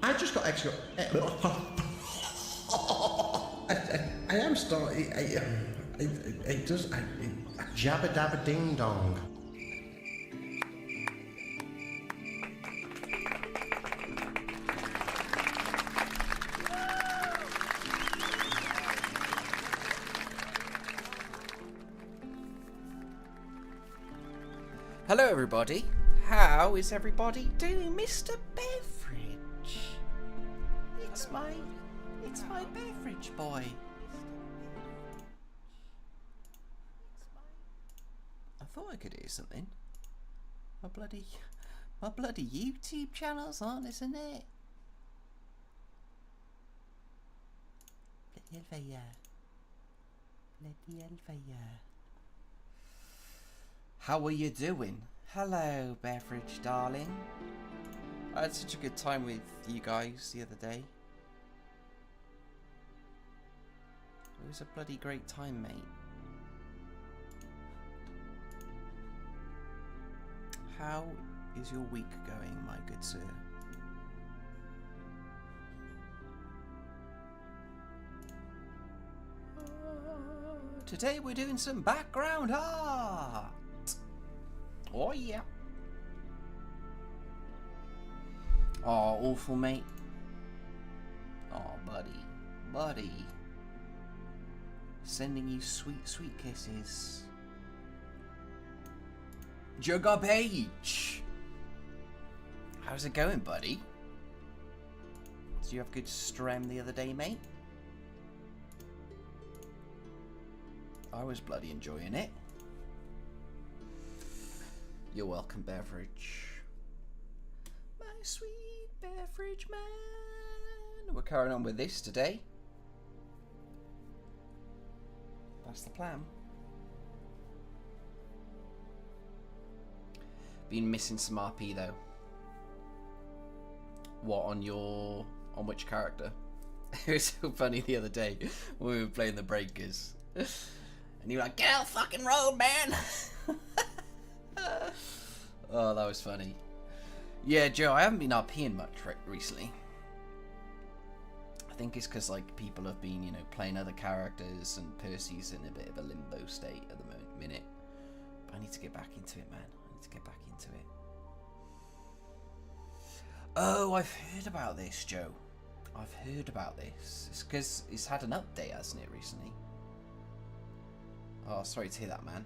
I just got extra. I am starting. It does. Jabba dabba ding dong. Hello everybody, how is everybody doing? Mr. Beverage. It's my beverage boy. I thought I could hear something. My bloody YouTube channel's on, isn't it? Bloody hellfire. How are you doing? Hello, Beverage darling. I had such a good time with you guys the other day. It was a bloody great time, mate. How is your week going, my good sir? Today we're doing some background art. Oh yeah. Oh, awful, mate. Oh, buddy. Sending you sweet, sweet kisses. Jugga Page. How's it going, buddy? Did you have a good stream the other day, mate? I was bloody enjoying it. You're welcome, Beverage. My sweet Beverage man. We're carrying on with this today. That's the plan. Been missing some RP though. What, on which character? It was so funny the other day when we were playing the Breakers. And you were like, get out fucking road, man! Oh, that was funny. Yeah, Joe, I haven't been RPing much recently. I think it's because like people have been, you know, playing other characters, and Percy's in a bit of a limbo state at the minute. But I need to get back into it, man. I need to get back into it. Oh, I've heard about this, Joe. I've heard about this. It's because it's had an update, hasn't it, recently? Oh, sorry to hear that, man.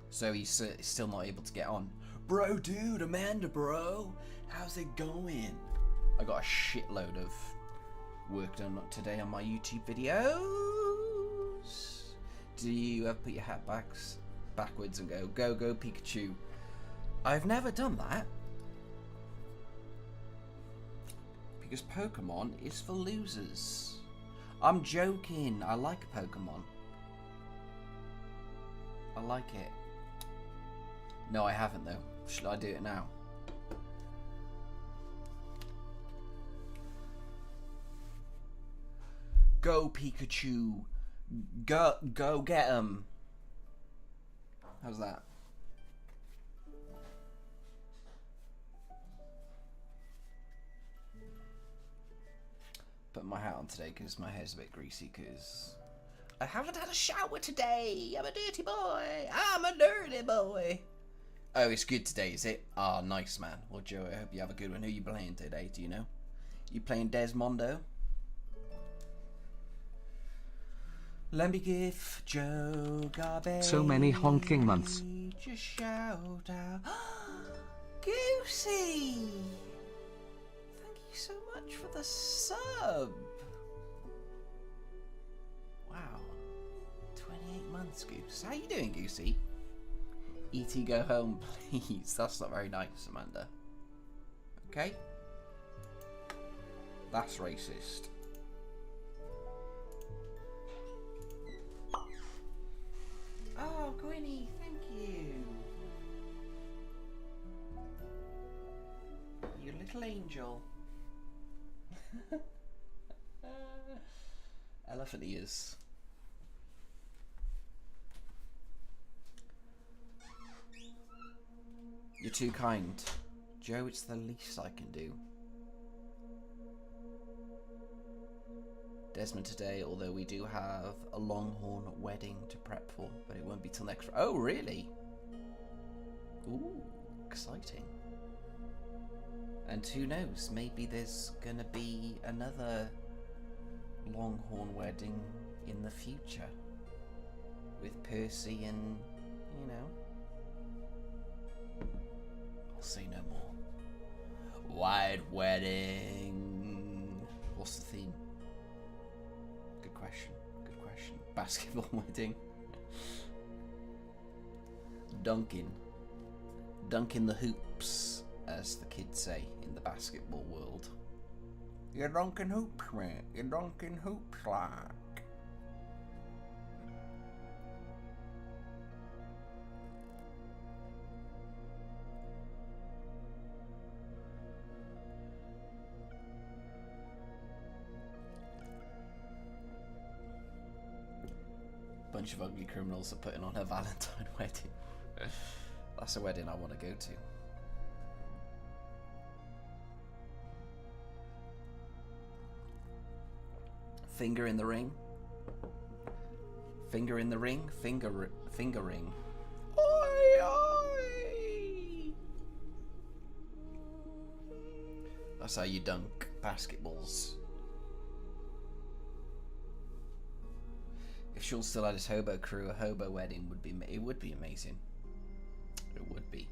So he's still not able to get on. Bro, dude, Amanda, bro. How's it going? I got a shitload of work done today on my YouTube videos. Do you ever put your hat backwards and go, go, go, Pikachu? I've never done that. Because Pokemon is for losers. I'm joking. I like Pokemon. I like it. No, I haven't though. Should I do it now? Go Pikachu. Go get him. How's that? Put my hat on today because my hair's a bit greasy because I haven't had a shower today. I'm a dirty boy. I'm a dirty boy. Oh, it's good today, is it? Ah, nice, man. Well, Joe, I hope you have a good one. Who are you playing today, do you know? You playing Desmondo? Let me give Joe Garbage. So many honking months. Just shout out. Goosey! Thank you so much for the sub. Wow. 28 months, Goose. How you doing, Goosey? E.T. go home, please. That's not very nice, Amanda. Okay? That's racist. Oh, Gwynny, thank you. You little angel. Elephant ears. You're too kind, Joe, it's the least I can do. Desmond today, although we do have a Longhorn wedding to prep for, but it won't be till next... Oh, really? Ooh, exciting. And who knows, maybe there's gonna be another Longhorn wedding in the future. With Percy and, you know... I'll say no more. White wedding. What's the theme? Good question. Good question. Basketball wedding. Dunking the hoops, as the kids say in the basketball world. You're dunking hoops, mate. You're dunking hoops, like. Bunch of ugly criminals are putting on a Valentine wedding. That's a wedding I want to go to. Finger in the ring. Finger in the ring. Fingering. Oi, oi! That's how you dunk basketballs. If Sean still had his hobo crew, a hobo wedding would be amazing. It would be.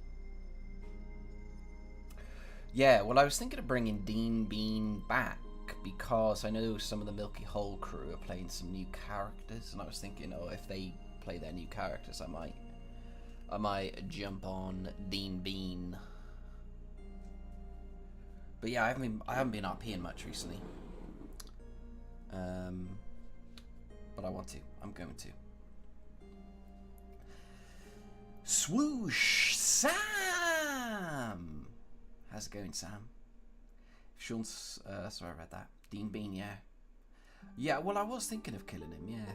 Yeah, well, I was thinking of bringing Dean Bean back because I know some of the Milky Hole crew are playing some new characters, and I was thinking, oh, if they play their new characters, I might jump on Dean Bean. But yeah, I haven't been RPing much recently. But I want to. I'm going to. Swoosh Sam! How's it going, Sam? Sean's... sorry, I read that. Dean Bean, yeah. Yeah, well, I was thinking of killing him, yeah.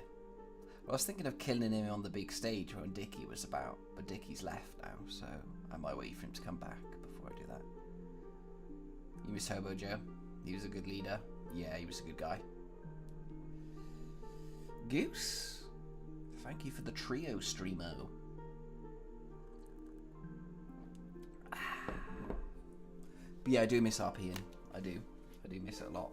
Well, I was thinking of killing him on the big stage when Dickie was about, but Dickie's left now, so I might wait for him to come back before I do that. You miss Hobo Joe? He was a good leader. Yeah, he was a good guy. Goose, thank you for the trio streamo. But yeah, I do miss RPing. I do miss it a lot.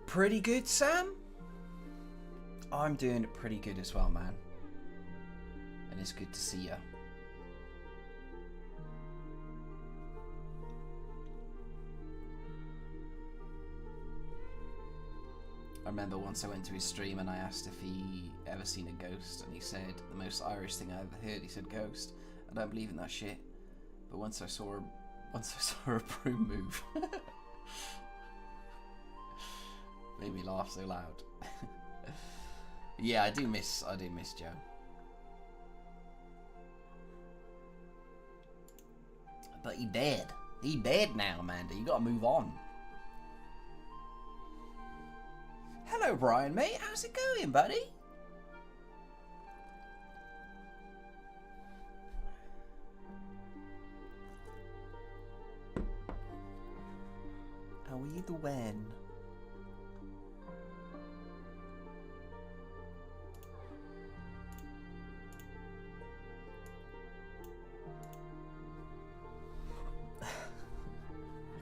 Pretty good, Sam? I'm doing it pretty good as well, man. And it's good to see ya. I remember once I went to his stream and I asked if he ever seen a ghost, and he said the most Irish thing I ever heard. He said ghost. I don't believe in that shit. But once I saw a broom move, made me laugh so loud. Yeah, I do miss Joe. But he dead. He dead now, Amanda. You gotta move on. Hello, Brian, mate. How's it going, buddy? How are you doing?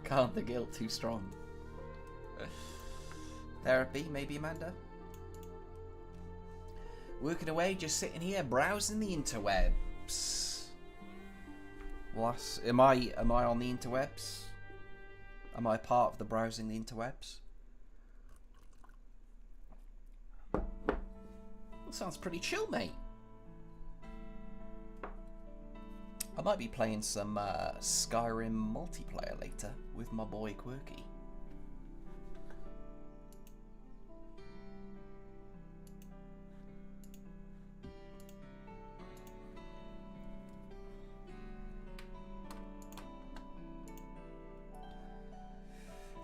Can't the guilt too strong. Therapy, maybe, Amanda? Working away, just sitting here, browsing the interwebs. What? Am I on the interwebs? Am I part of the browsing the interwebs? That sounds pretty chill, mate. I might be playing some Skyrim multiplayer later with my boy Quirky.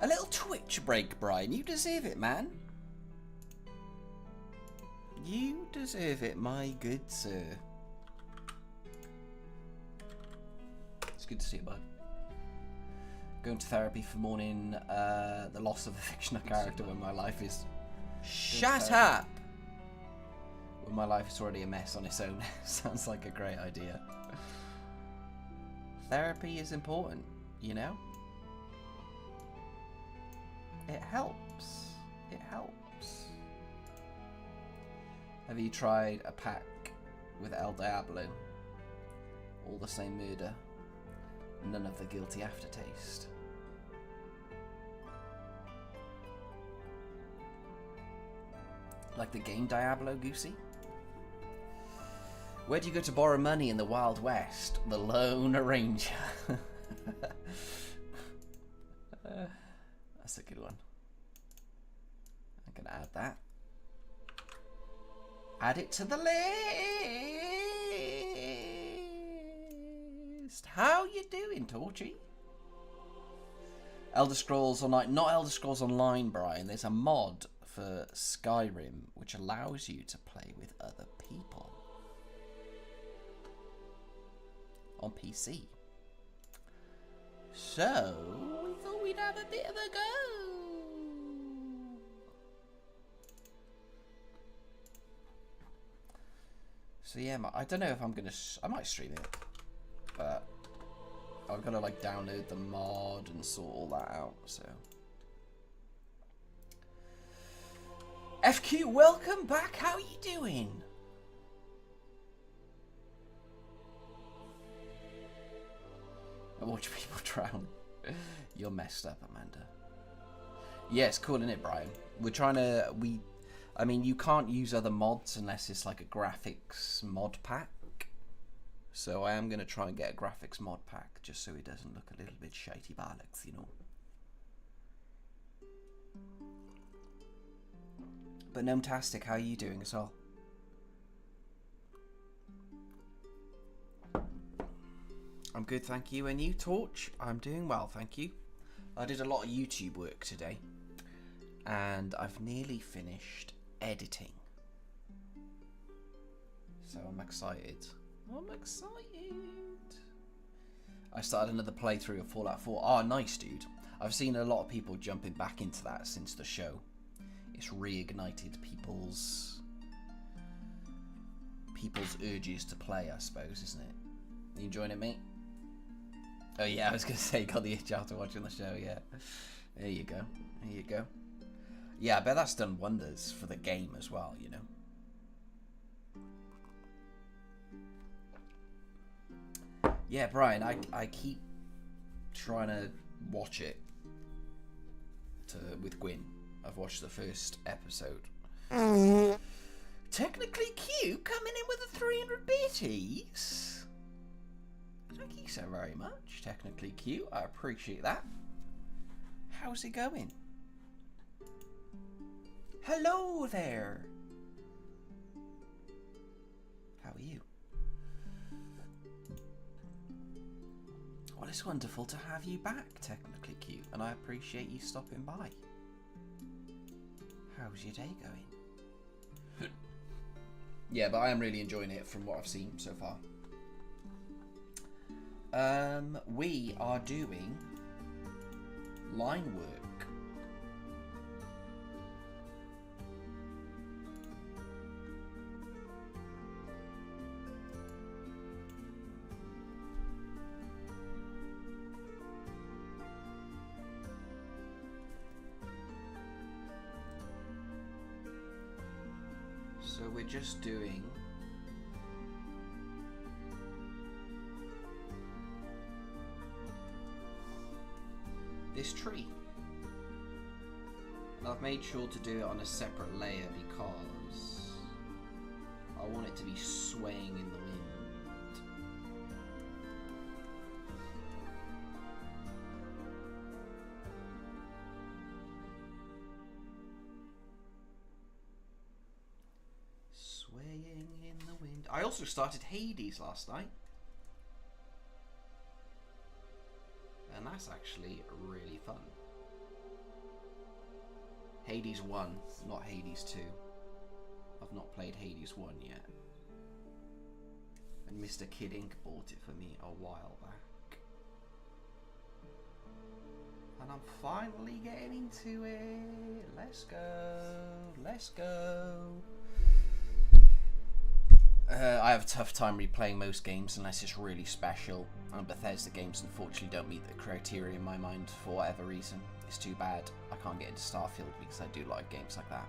A little Twitch break, Brian. You deserve it, man. You deserve it, my good sir. It's good to see you, bud. Going to therapy for mourning the loss of a fictional character when my life is... Shut up! When my life is already a mess on its own. Sounds like a great idea. Therapy is important, you know? It helps. It helps. Have you tried a pack with El Diablo? All the same murder. None of the guilty aftertaste. Like the game Diablo, Goosey? Where do you go to borrow money in the Wild West? The Lone Ranger. That's a good one. I'm gonna add that. Add it to the list. How you doing, Torchy? Elder Scrolls Online, not Elder Scrolls Online, Brian. There's a mod for Skyrim which allows you to play with other people on PC. So we thought we'd have a bit of a go. So yeah, I don't know if I'm gonna. I might stream it, but I've got to like download the mod and sort all that out. So. FQ, welcome back. How are you doing? I watch people drown. You're messed up, Amanda. Yeah, it's cool, isn't it, Brian? We're trying to... I mean, you can't use other mods unless it's like a graphics mod pack. So I am going to try and get a graphics mod pack just so it doesn't look a little bit shitey bollocks, you know. But Gnometastic, how are you doing as well? I'm good, thank you. And you, Torch? I'm doing well, thank you. I did a lot of YouTube work today. And I've nearly finished editing. So I'm excited. I'm excited. I started another playthrough of Fallout 4. Oh, nice, dude. I've seen a lot of people jumping back into that since the show. It's reignited people's urges to play, I suppose, isn't it? You enjoying it, mate? Oh yeah, I was gonna say, got the itch after watching the show. Yeah, there you go. There you go. Yeah, I bet that's done wonders for the game as well. You know. Yeah, Brian, I keep trying to watch it with Gwyn. I've watched the first episode. Technically cute, coming in with a 300 biddies. Thank you so very much. Technically cute, I appreciate that. How's it going? Hello there. How are you? Well, it's wonderful to have you back, Technically Cute, and I appreciate you stopping by. How's your day going? Yeah, but I am really enjoying it from what I've seen so far. We are doing line work. So we're just doing this tree, and I've made sure to do it on a separate layer because I want it to be swaying in the wind. Swaying in the wind. I also started Hades last night. And that's actually really fun. Hades 1, not Hades 2. I've not played Hades 1 yet. And Mr. Kid Inc. bought it for me a while back. And I'm finally getting into it. Let's go. Let's go. I have a tough time replaying most games unless it's really special. And Bethesda games unfortunately don't meet the criteria in my mind for whatever reason. It's too bad. I can't get into Starfield because I do like games like that.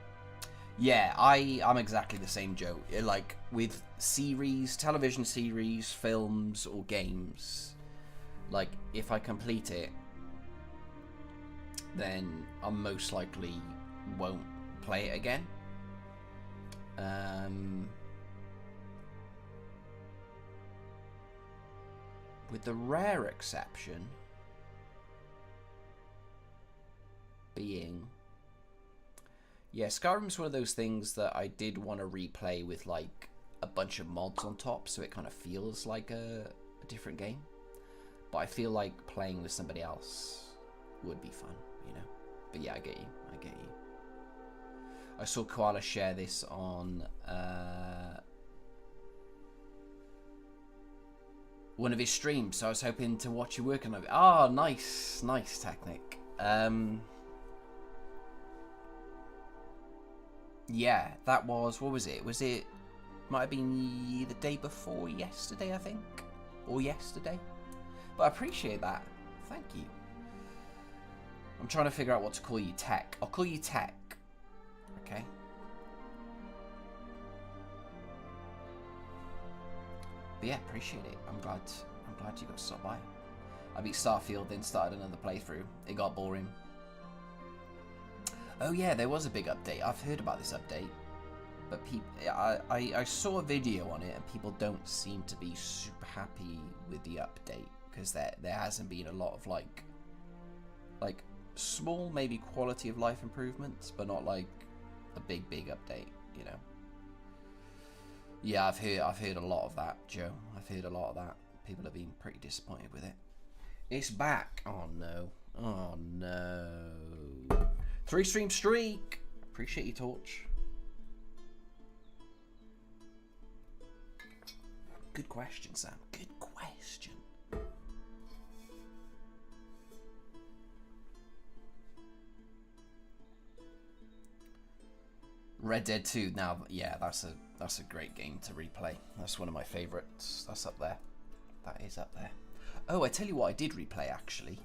Yeah, I'm exactly the same, Joe. Like, with series, television series, films, or games, like, if I complete it, then I most likely won't play it again. With the rare exception being... Yeah, Skyrim's one of those things that I did want to replay with, like, a bunch of mods on top, so it kind of feels like a different game. But I feel like playing with somebody else would be fun, you know? But yeah, I get you. I get you. I saw Koala share this on one of his streams, so I was hoping to watch you working on it. Oh, nice. Nice, Technic. Yeah, that was, what was it? Might have been the day before yesterday, I think? Or yesterday? But I appreciate that. Thank you. I'm trying to figure out what to call you. Tech. I'll call you Tech. Okay. But yeah, appreciate it. I'm glad you got to stop by. I beat Starfield, then started another playthrough. It got boring. Oh yeah, there was a big update. I've heard about this update, but I saw a video on it, and people don't seem to be super happy with the update because there hasn't been a lot of like small maybe quality of life improvements, but not like a big update, you know. Yeah, I've heard a lot of that, Joe. I've heard a lot of that. People have been pretty disappointed with it. It's back. Oh no. Oh no. 3-stream streak. Appreciate you, Torch. Good question, Sam. Good question. Red Dead 2. Now, yeah, that's a great game to replay. That's one of my favorites. That's up there. That is up there. Oh, I tell you what, I did replay actually.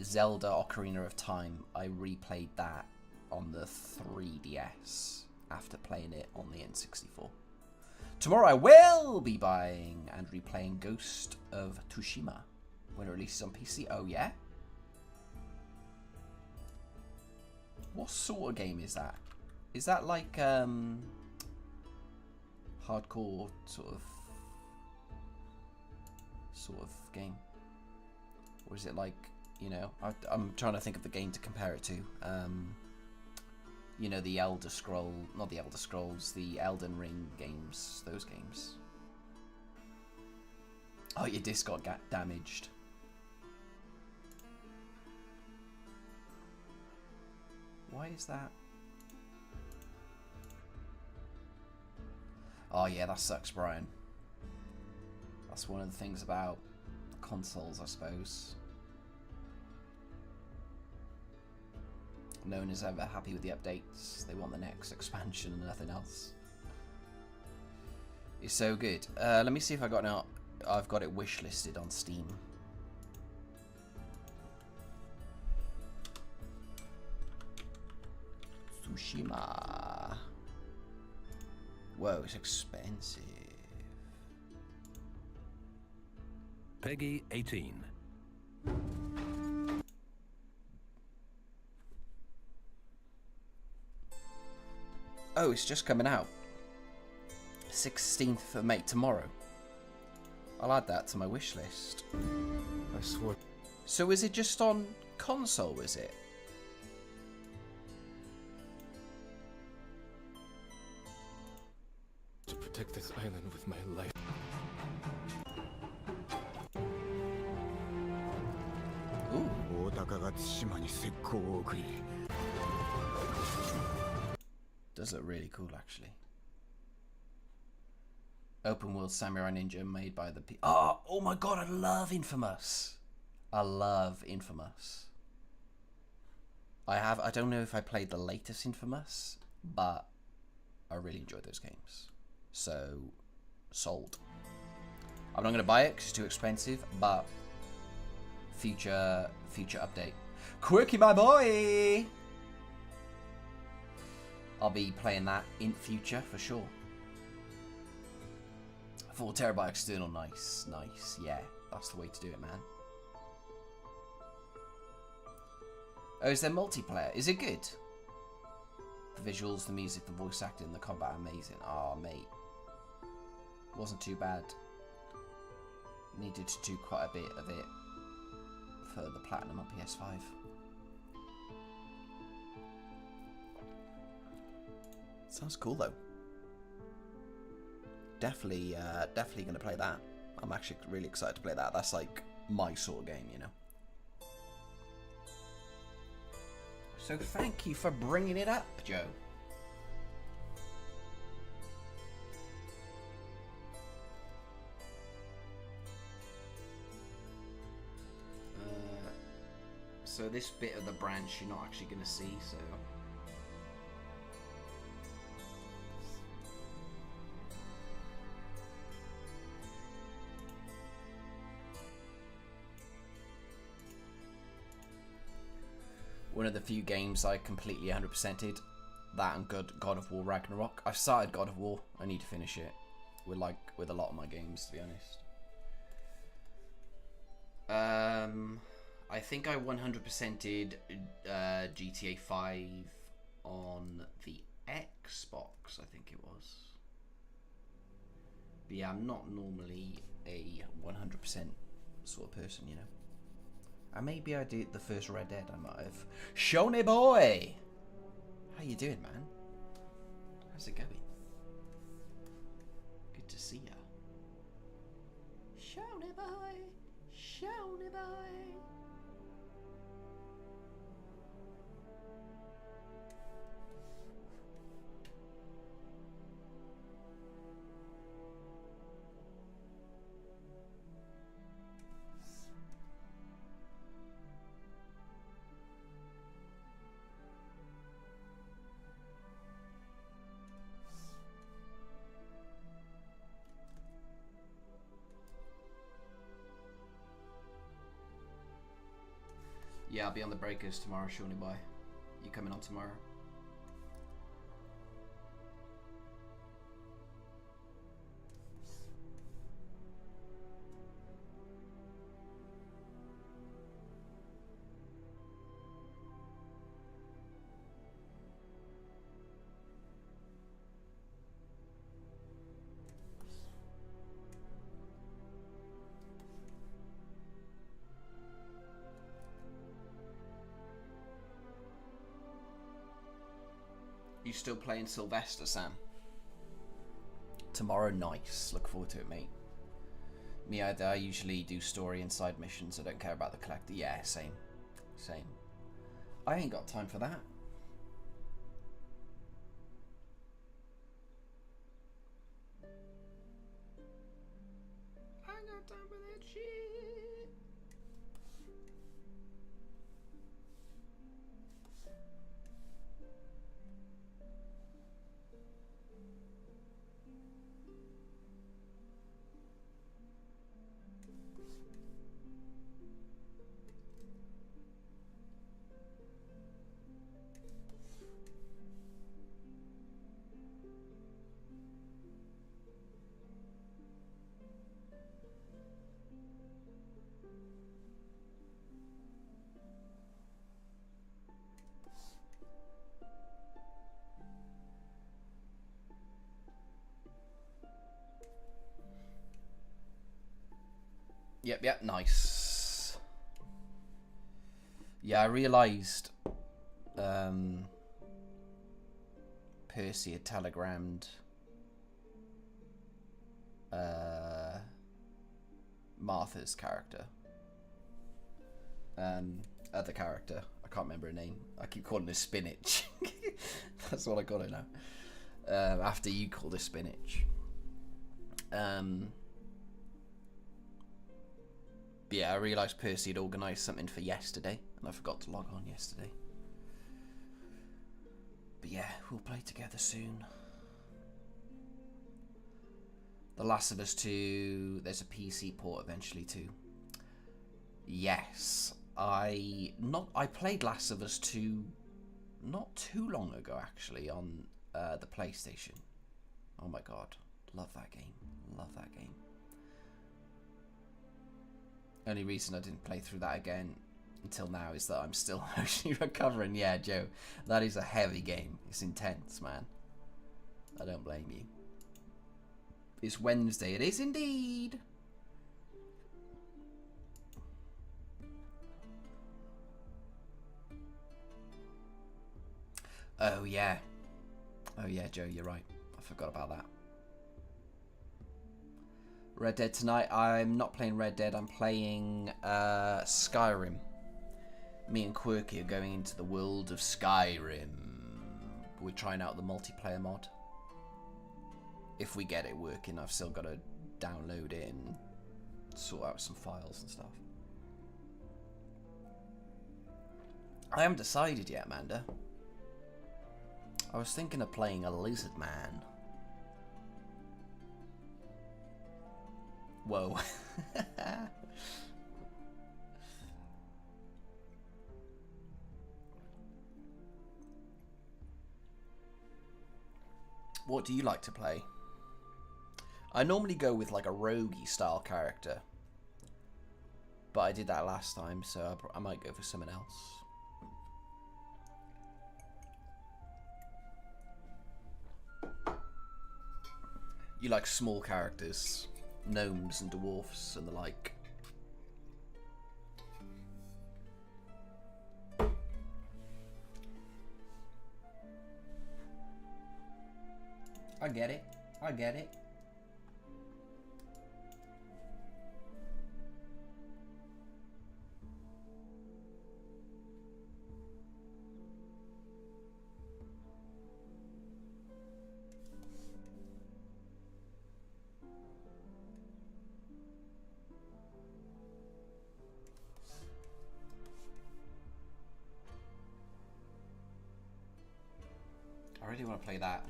Zelda Ocarina of Time. I replayed that on the 3DS after playing it on the N64. Tomorrow I will be buying and replaying Ghost of Tsushima when it releases on PC. Oh yeah? What sort of game is that? Is that like hardcore sort of game? Or is it like, you know, I'm trying to think of the game to compare it to. You know, the not the Elder Scrolls, the Elden Ring games, those games. Oh, your disc got damaged. Why is that? Oh yeah, that sucks, Brian. That's one of the things about consoles, I suppose. No one is ever happy with the updates. They want the next expansion and nothing else. It's so good. Let me see if I've got it wish listed on Steam. Tsushima. Whoa, it's expensive. Peggy 18. Oh, it's just coming out. 16th of May, tomorrow. I'll add that to my wish list. I swore. So is it just on console, is it? To protect this island with my life. Ooh. Does look really cool, actually. Open world samurai ninja made by the oh my god, I love Infamous. I love Infamous. I don't know if I played the latest Infamous, but I really enjoyed those games. So, sold. I'm not going to buy it because it's too expensive, but future update. Quirky, my boy! I'll be playing that in future for sure. 4 terabyte external, nice. Yeah, that's the way to do it, man. Oh, is there multiplayer? Is it good? The visuals, the music, the voice acting, the combat, amazing. Oh, mate. Wasn't too bad. Needed to do quite a bit of it for the platinum on PS5. Sounds cool though. Definitely going to play that. I'm actually really excited to play that. That's like my sort of game, you know. So thank you for bringing it up, Joe. So this bit of the branch you're not actually going to see, so... One of the few games I completely 100%ed. That and God of War Ragnarok. I've started God of War. I need to finish it. With a lot of my games, to be honest. I think I 100%ed GTA 5 on the Xbox, I think it was. But yeah, I'm not normally a 100% sort of person, you know. And maybe I did the first Red Dead, I might have. Shoney boy! How you doing, man? How's it going? Good to see ya. Shoney boy! Shoney boy! Yeah, I'll be on the Breakers tomorrow, Shawnee boy. You coming on tomorrow? You still playing Sylvester, Sam? Tomorrow, nice. Look forward to it, mate. Me, I usually do story and side missions. I don't care about the collector. Yeah, same. Same. I ain't got time for that. I ain't got time for that shit. Yep, nice. Yeah, I realised Percy had telegrammed Martha's character. Other character. I can't remember her name. I keep calling her Spinach. That's what I got her now. after you called it spinach. But yeah, I realised Percy had organised something for yesterday, and I forgot to log on yesterday. But yeah, we'll play together soon. The Last of Us 2, there's a PC port eventually too. Yes, I played Last of Us 2 not too long ago actually on the PlayStation. Oh my god, love that game. Love that game. Only reason I didn't play through that again until now is that I'm still actually recovering. Yeah, Joe, that is a heavy game. It's intense, man. I don't blame you. It's Wednesday. It is indeed. Oh yeah. Oh yeah, Joe, you're right. I forgot about that. Red Dead tonight. I'm not playing Red Dead. I'm playing Skyrim. Me and Quirky are going into the world of Skyrim. We're trying out the multiplayer mod. If we get it working, I've still got to download it and sort out some files and stuff. I haven't decided yet, Amanda. I was thinking of playing a lizard man. Whoa. What do you like to play? I normally go with like a roguey style character, but I did that last time, so I might go for someone else. You like small characters, gnomes and dwarfs and the like. I get it. I get it. I really want to play that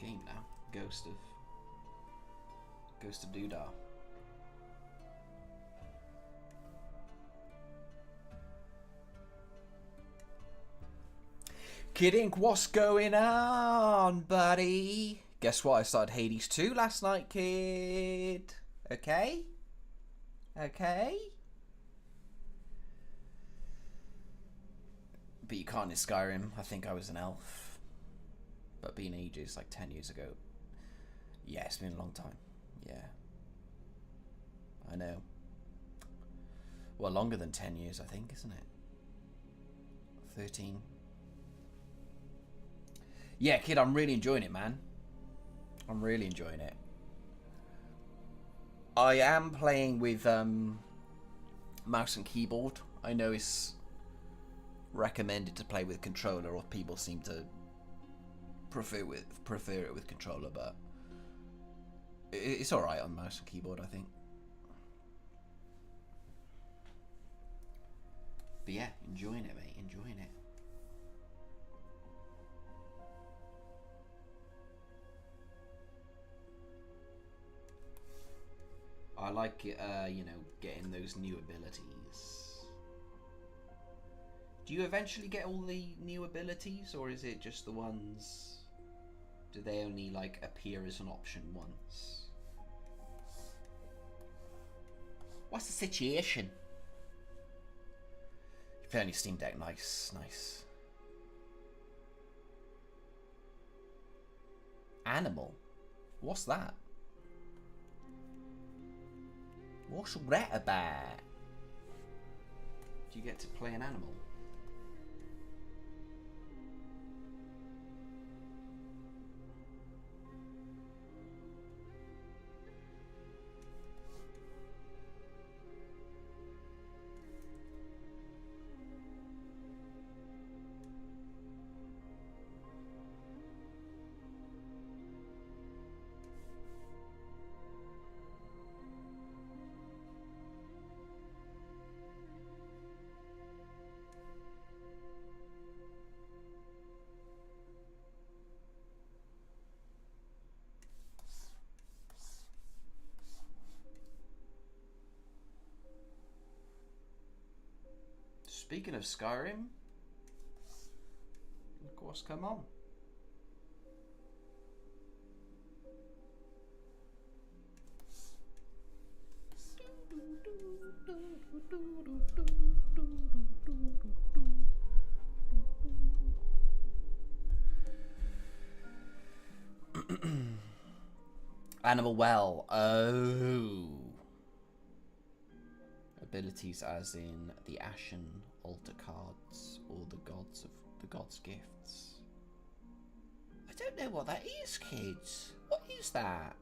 game now. Ghost of Doodah. Kid Ink, what's going on, buddy? Guess what? I started Hades 2 last night, kid. Okay? Okay? But you can't in Skyrim. I think I was an elf. But been ages, like 10 years ago. Yeah, it's been a long time. Yeah. I know. Well, longer than 10 years, I think, isn't it? 13. Yeah, kid, I'm really enjoying it, man. I'm really enjoying it. I am playing with mouse and keyboard. I know it's recommended to play with controller, or people seem to prefer it with controller, but it's alright on mouse and keyboard, I think. But yeah, enjoying it, mate, enjoying it. I like it, you know, getting those new abilities. Do you eventually get all the new abilities, or is it just the ones? Do they only like appear as an option once? What's the situation? You play on your Steam Deck, nice, nice. Animal? What's that? What's that about? Do you get to play an animal? Speaking of Skyrim, look what's come on. Animal Well. Oh. Abilities as in the Ashen altar cards or the gods' gifts. I don't know what that is, kids. What is that?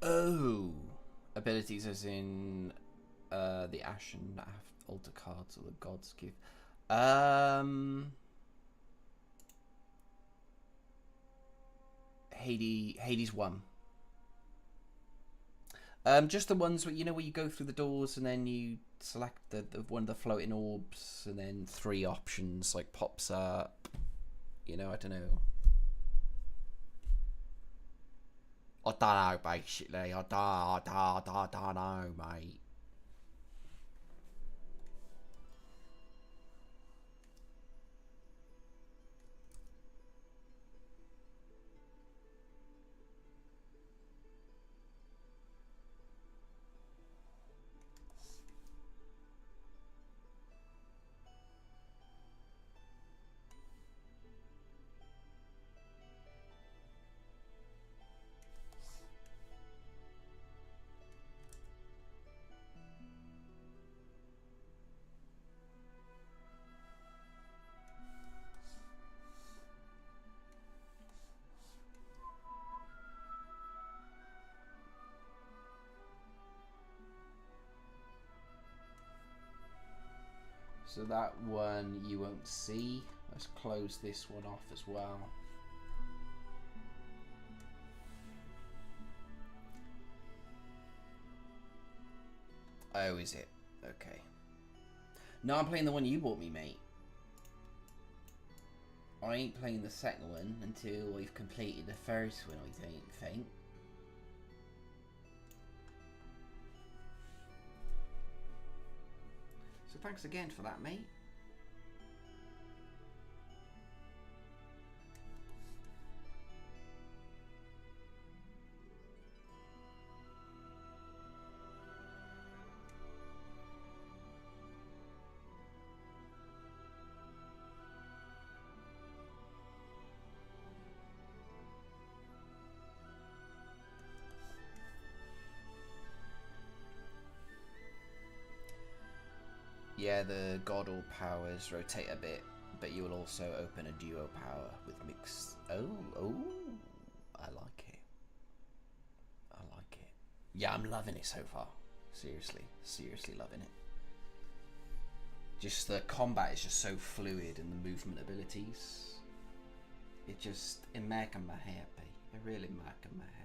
Oh, abilities as in the Ashen altar cards or the gods give. Hades 1. Just the ones where where you go through the doors and then you select the one of the floating orbs and then 3 options like pops up. I don't know. I don't know, basically. I don't know, mate. So that one you won't see. Let's close this one off as well. Oh, is it? Okay. No, I'm playing the one you bought me, mate. I ain't playing the second one until we've completed the first one, I don't think. So thanks again for that, mate. Yeah, the God All powers rotate a bit, but you will also open a duo power with mixed... Oh, I like it. I like it. Yeah, I'm loving it so far. Seriously loving it. Just the combat is just so fluid and the movement abilities. It making me happy. It really making me happy.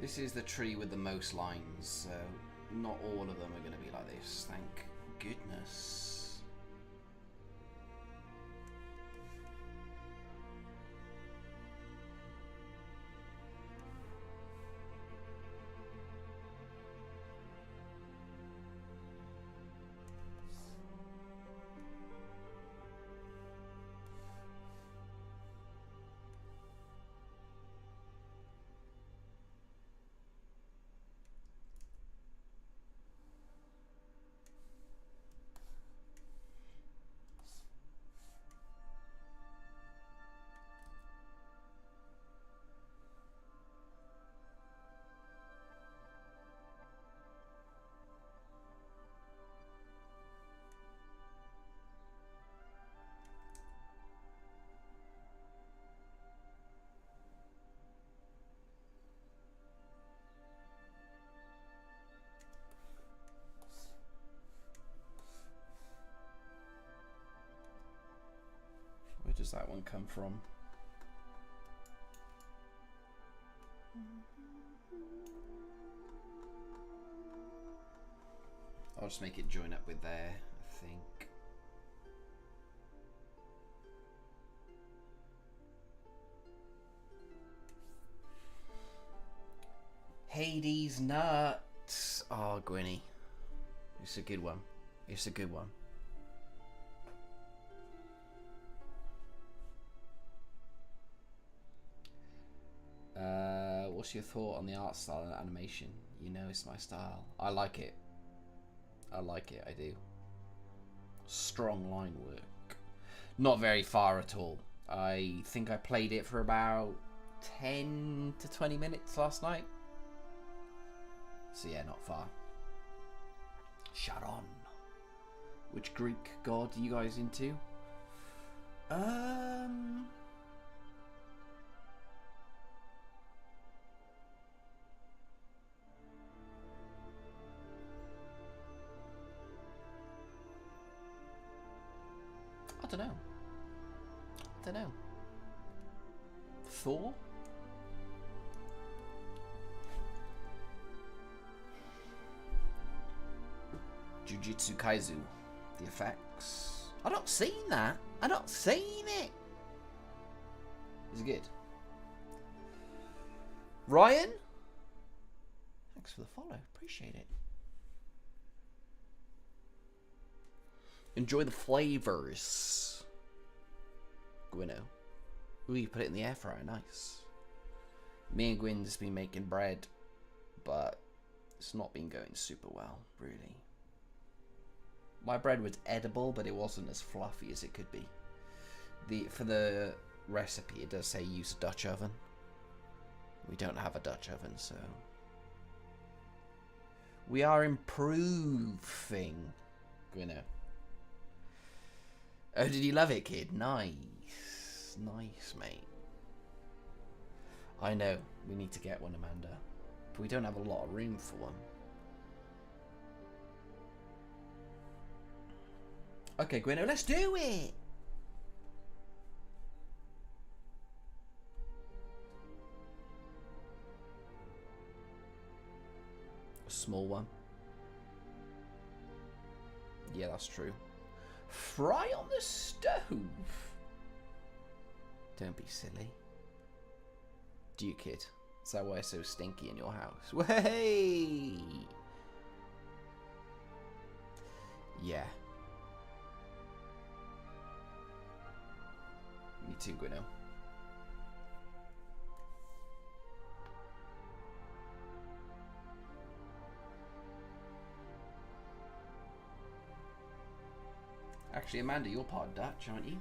This is the tree with the most lines, so not all of them are going to be like this, thank goodness. Where does that one come from? I'll just make it join up with there, I think. Hades nuts. Oh, Gwynny. It's a good one. It's a good one. What's your thought on the art style and animation? You know it's my style. I like it. I like it, I do. Strong line work. Not very far at all. I think I played it for about 10 to 20 minutes last night. So yeah, not far. Sharon. Which Greek god are you guys into? I don't know. I don't know. Thor? Jujutsu Kaisen. The effects. I not seen that. I not seen it. Is it good? Ryan? Thanks for the follow. Appreciate it. Enjoy the flavors. Gwynno. Ooh, you put it in the air fryer. Nice. Me and Gwyn has been making bread, but it's not been going super well, really. My bread was edible, but it wasn't as fluffy as it could be. For the recipe, it does say use a Dutch oven. We don't have a Dutch oven, so we are improving. Gwynno. Oh, did you love it, kid? Nice. Nice, mate. I know. We need to get one, Amanda. But we don't have a lot of room for one. Okay, Gwynno, let's do it! A small one. Yeah, that's true. Fry on the stove. Don't be silly. Do you, kid? Is that why it's so stinky in your house? Way! Yeah. Me too, Gwynno. Actually, Amanda, you're part Dutch, aren't you?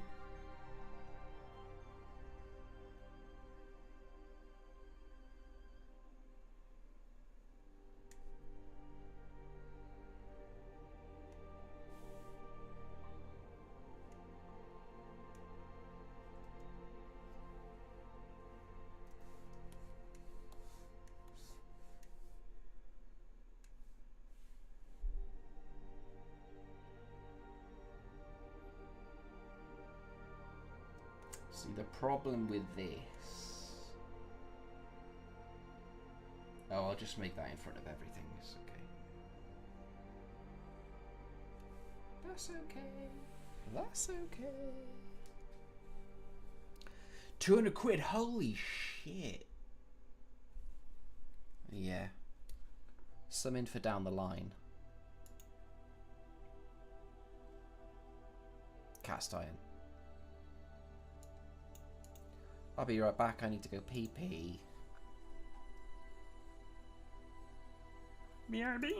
See, the problem with this... Oh, I'll just make that in front of everything. It's okay. That's okay. That's okay. 200 quid. Holy shit. Yeah. Something for down the line. Cast iron. I'll be right back. I need to go pee pee. BRB.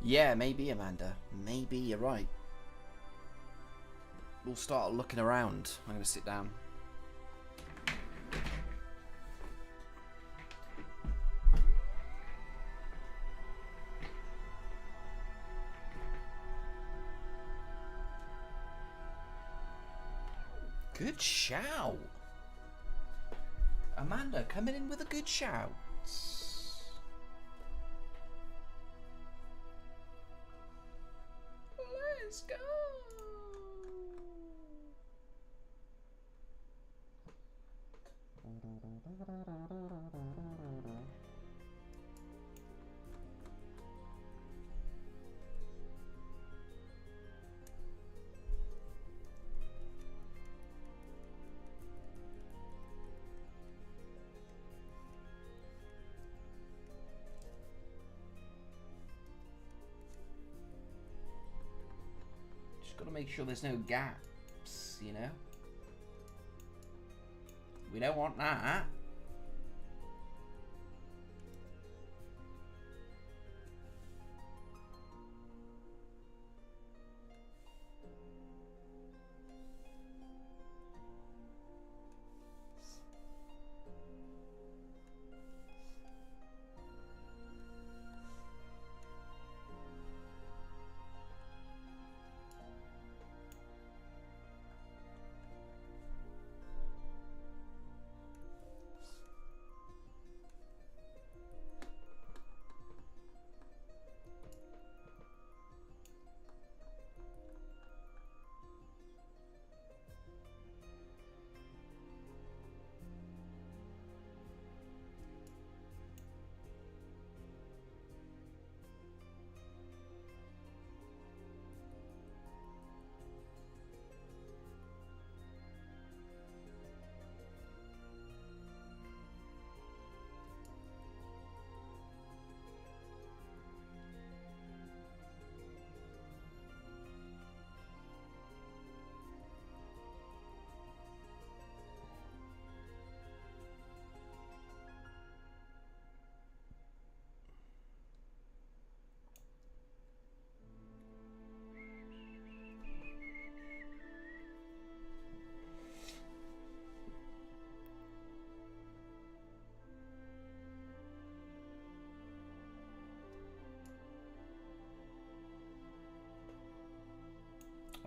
Yeah, maybe, Amanda. Maybe you're right. We'll start looking around. I'm going to sit down. Good shout. Amanda coming in with a good shout. Let's go. Gotta make sure there's no gaps, you know? We don't want that.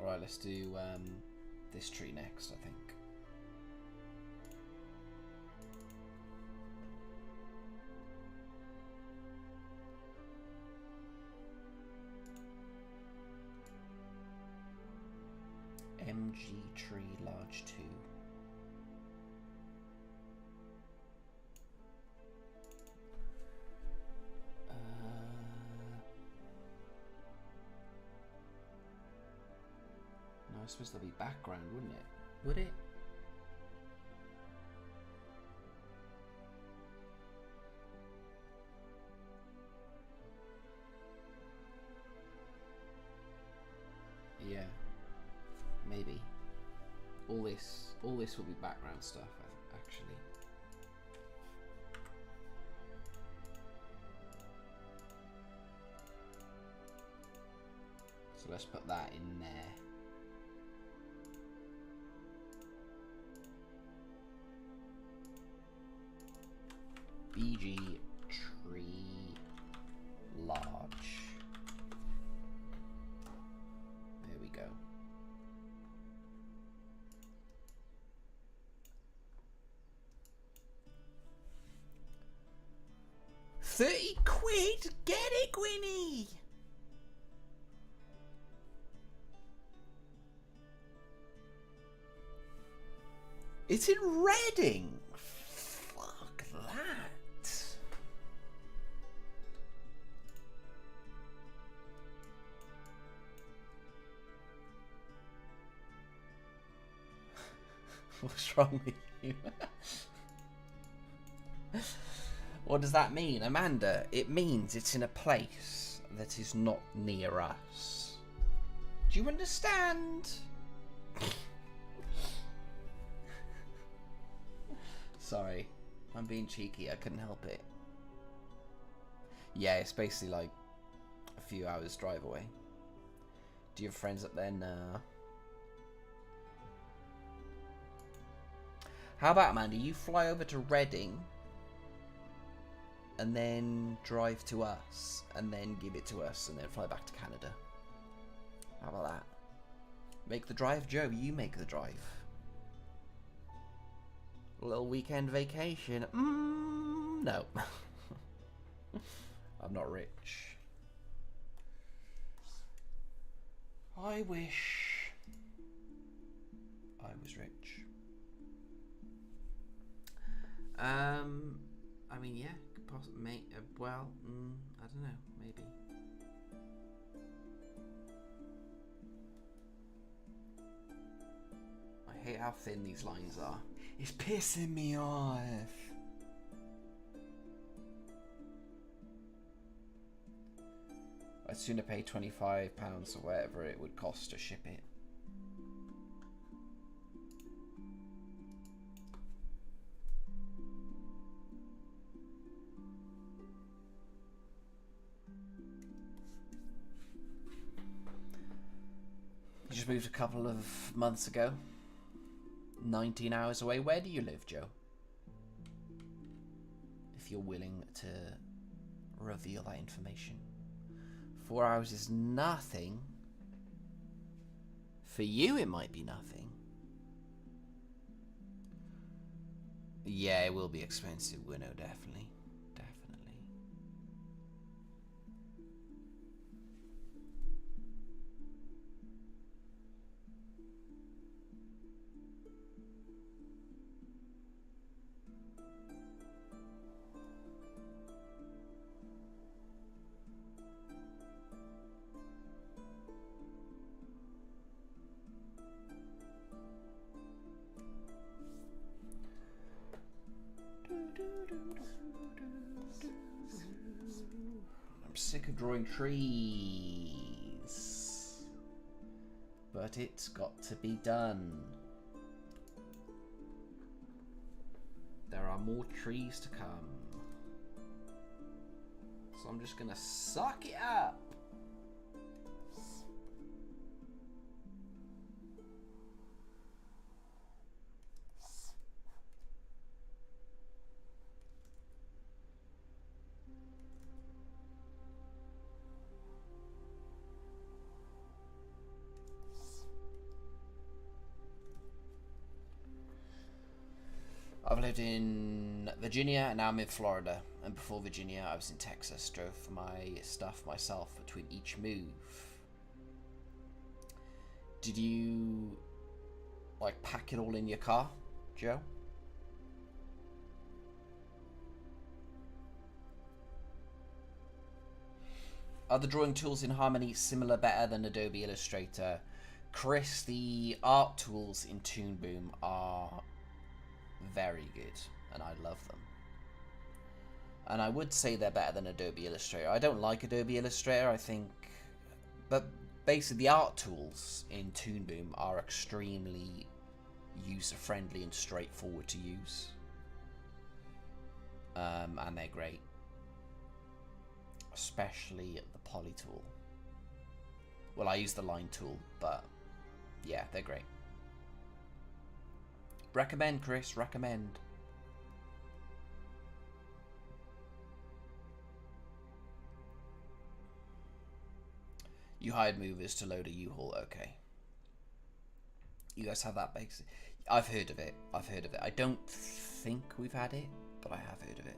Alright, let's do this tree next, I think. MG tree large 2. I suppose there'll be background, wouldn't it? Would it? Yeah. Maybe. All this will be background stuff, actually. So let's put that in there. BG tree large. There we go. £30? Get it, Gwynny! It's in Reading. Fuck that. What's wrong with you? What does that mean, Amanda? It means it's in a place that is not near us. Do you understand? Sorry, I'm being cheeky, I couldn't help it. Yeah, it's basically like a few hours drive away. Do you have friends up there? Nah. How about, Amanda, you fly over to Reading and then drive to us and then give it to us and then fly back to Canada. How about that? Make the drive, Joe, you make the drive. A little weekend vacation. No. I'm not rich. I wish I was rich. I mean, yeah, possibly. Well, I don't know. Maybe. I hate how thin these lines are. It's pissing me off. I'd sooner pay £25 or whatever it would cost to ship it. You just moved a couple of months ago. 19 hours away. Where do you live, Joe? If you're willing to reveal that information. 4 hours is nothing. For you, it might be nothing. Yeah, it will be expensive, Winnow, definitely. Definitely. I'm sick of drawing trees, but it's got to be done. There are more trees to come, so I'm just gonna suck it up. I've lived in Virginia and now I'm in Florida. And before Virginia, I was in Texas. Drove my stuff myself between each move. Did you, like, pack it all in your car, Joe? Are the drawing tools in Harmony similar, better than Adobe Illustrator? Chris, the art tools in Toon Boom are very good, and I love them. And I would say they're better than Adobe Illustrator. I don't like Adobe Illustrator, I think, but basically the art tools in Toon Boom are extremely user-friendly and straightforward to use. And they're great. Especially the poly tool. Well, I use the line tool, but yeah, they're great. Recommend, Chris, recommend. You hired movers to load a U-Haul, okay. You guys have that basic. I've heard of it. I've heard of it. I don't think we've had it, but I have heard of it.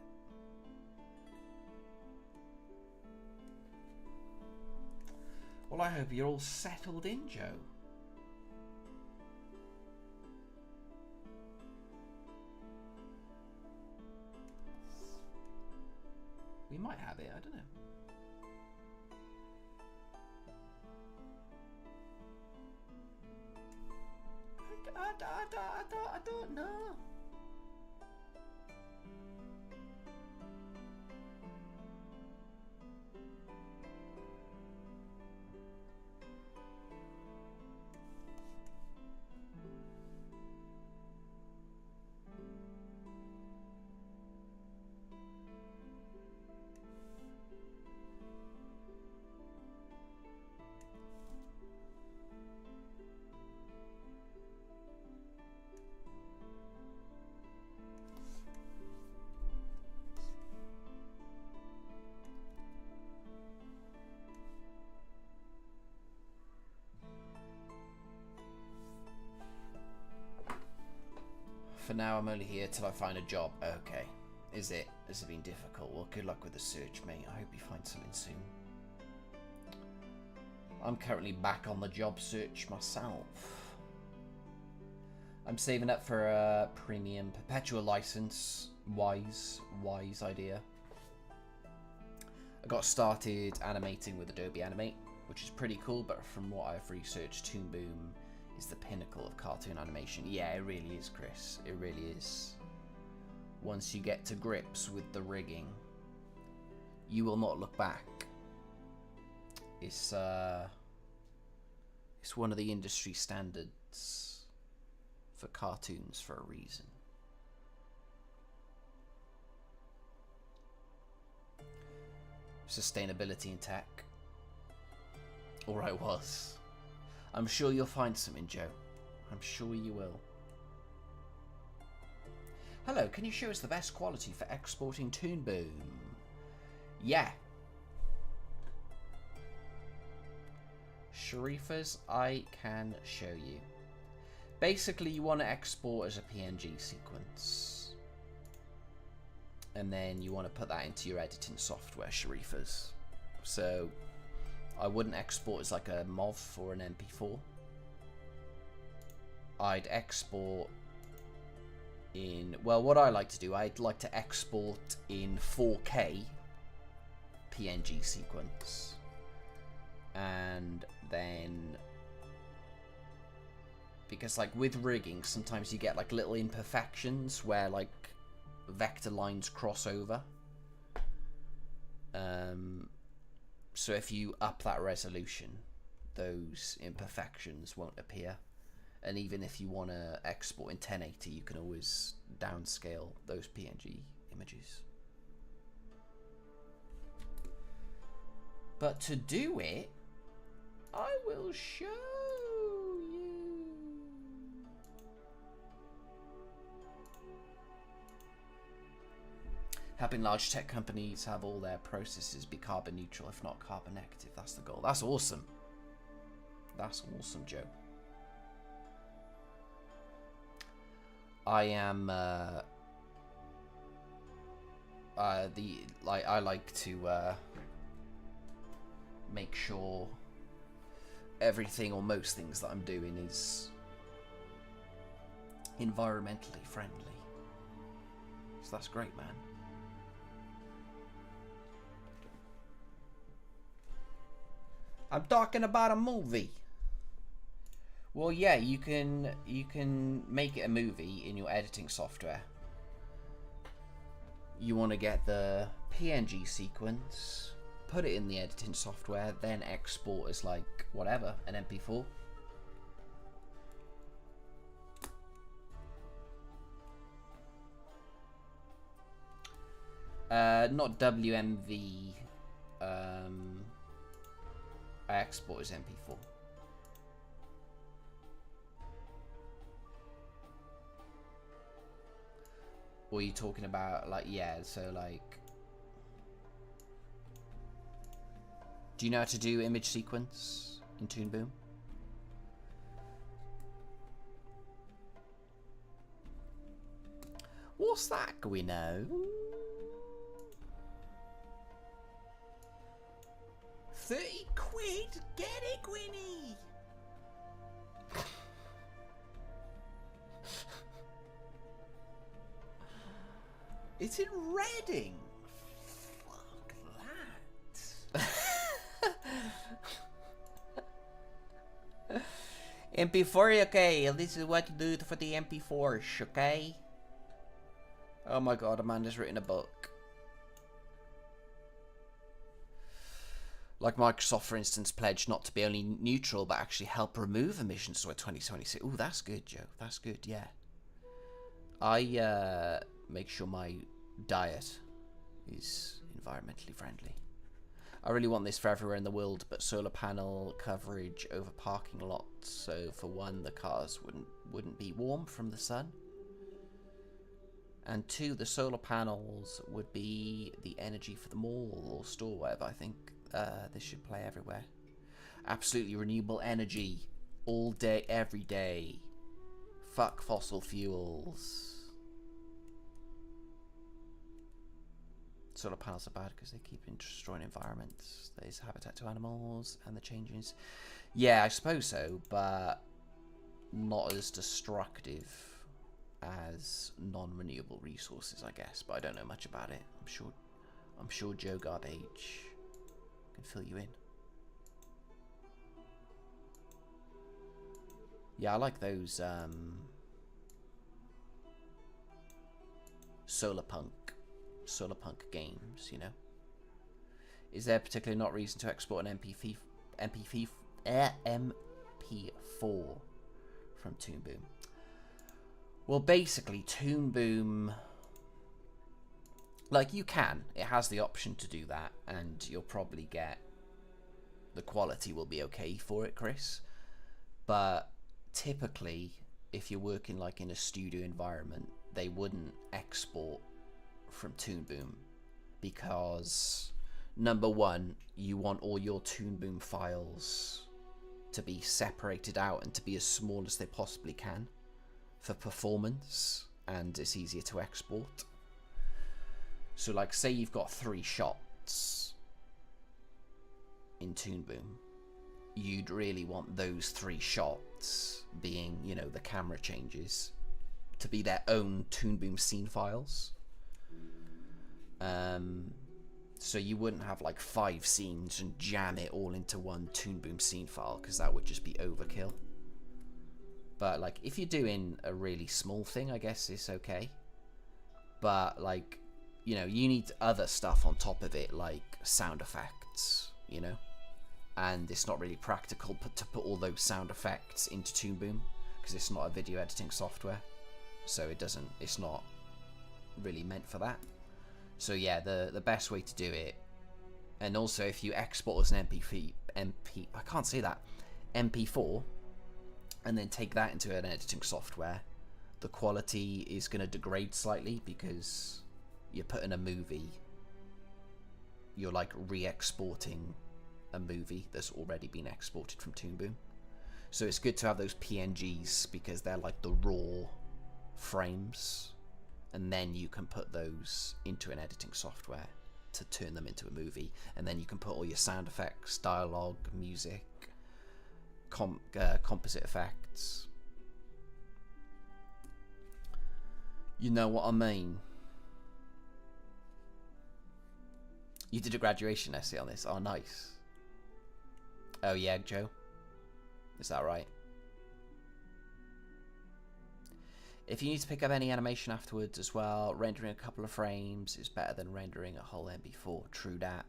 Well, I hope you're all settled in, Joe. We might have it, I don't know. I don't know. For now, I'm only here till I find a job. Okay. Is it? Has it been difficult? Well, good luck with the search, mate. I hope you find something soon. I'm currently back on the job search myself. I'm saving up for a premium perpetual license. Wise idea. I got started animating with Adobe Animate, which is pretty cool, but from what I've researched, Toon Boom is the pinnacle of cartoon animation. Yeah, it really is, Chris. It really is. Once you get to grips with the rigging, you will not look back. It's one of the industry standards for cartoons for a reason. Sustainability in tech. Or I was. I'm sure you'll find something, Joe. I'm sure you will. Hello, can you show us the best quality for exporting Toon Boom? Yeah. Sharifas, I can show you. Basically, you want to export as a PNG sequence. And then you want to put that into your editing software, Sharifas. So I wouldn't export as like a MOV or an MP4. I'd export in, well, what I like to do, I'd like to export in 4K PNG sequence. And then, because like with rigging, sometimes you get like little imperfections where like vector lines cross over. So if you up that resolution, those imperfections won't appear. And even if you want to export in 1080, you can always downscale those PNG images. But to do it, I will show you. Helping large tech companies have all their processes be carbon neutral, if not carbon negative. That's the goal. That's awesome. That's awesome, Joe. I am I like to make sure everything or most things that I'm doing is environmentally friendly. So that's great, man. I'm talking about a movie. Well, yeah, you can make it a movie in your editing software. You want to get the PNG sequence, put it in the editing software, then export as like whatever, an MP4. Not WMV. I export as MP4. Or are you talking about like, yeah, so like, do you know how to do image sequence in Toon Boom? What's that, Gwino? 30 quid? Get it, Gwynny! It's in Reading. Fuck that. MP4, okay. This is what you do for the MP4s, okay? Oh my god, Amanda's written a book. Like Microsoft, for instance, pledged not to be only neutral, but actually help remove emissions by 2026. Ooh, that's good, Joe. That's good, yeah. I make sure my diet is environmentally friendly. I really want this for everywhere in the world, but solar panel coverage over parking lots. So for one, the cars wouldn't be warm from the sun. And two, the solar panels would be the energy for the mall or store, whatever. I think this should play everywhere. Absolutely renewable energy all day, every day. Fuck fossil fuels. Solar panels are bad because they keep destroying environments. There's habitat to animals and the changes. Yeah, I suppose so, but not as destructive as non-renewable resources, I guess. But I don't know much about it. I'm sure Joe Garbage can fill you in. Yeah, I like those solar punk games, you know. Is there particularly not reason to export an MP4 from Toon Boom? Well, basically, Toon Boom, like, you can. It has the option to do that, and you'll probably get, the quality will be okay for it, Chris. But typically, if you're working like in a studio environment, they wouldn't export from Toon Boom because, number one, you want all your Toon Boom files to be separated out and to be as small as they possibly can for performance, and it's easier to export. So like, say you've got 3 shots in Toon Boom, you'd really want those 3 shots being, you know, the camera changes, to be their own Toon Boom scene files. So you wouldn't have like 5 scenes and jam it all into one Toon Boom scene file, because that would just be overkill. But like, if you're doing a really small thing, I guess it's okay. But like, you know, you need other stuff on top of it, like sound effects, you know. And it's not really practical to put all those sound effects into Toon Boom, because it's not a video editing software, so it's not really meant for that. So yeah, the best way to do it, and also if you export as an MP4, and then take that into an editing software, the quality is going to degrade slightly, because you're putting a movie, you're like re-exporting a movie that's already been exported from Toon Boom. So it's good to have those PNGs, because they're like the raw frames, and then you can put those into an editing software to turn them into a movie, and then you can put all your sound effects, dialogue, music, composite effects. You know what I mean? You did a graduation essay on this. Oh, nice. Oh yeah, Joe, is that right? If you need to pick up any animation afterwards as well, rendering a couple of frames is better than rendering a whole MP4. True that.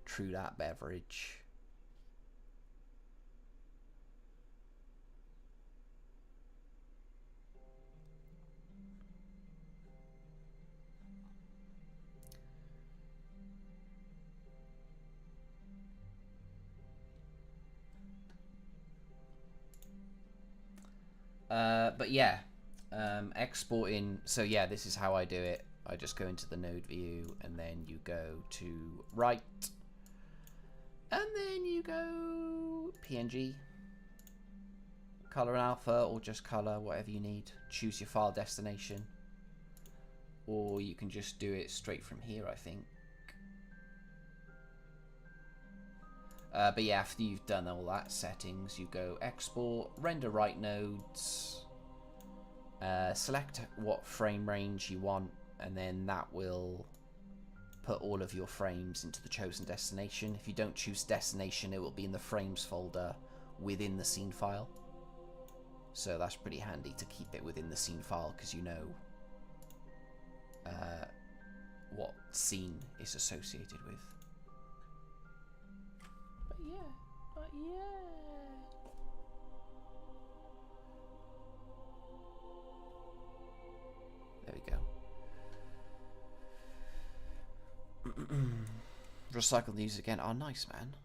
True that, beverage. But yeah, exporting. So yeah, this is how I do it. I just go into the node view, and then you go to write, and then you go PNG, color and alpha, or just color, whatever you need. Choose your file destination, or you can just do it straight from here, I think. But yeah, after you've done all that settings, you go export, render write nodes, select what frame range you want, and then that will put all of your frames into the chosen destination. If you don't choose destination, it will be in the frames folder within the scene file. So that's pretty handy to keep it within the scene file, because you know what scene is associated with. But yeah. There we go. Recycle news again. Oh, nice, man.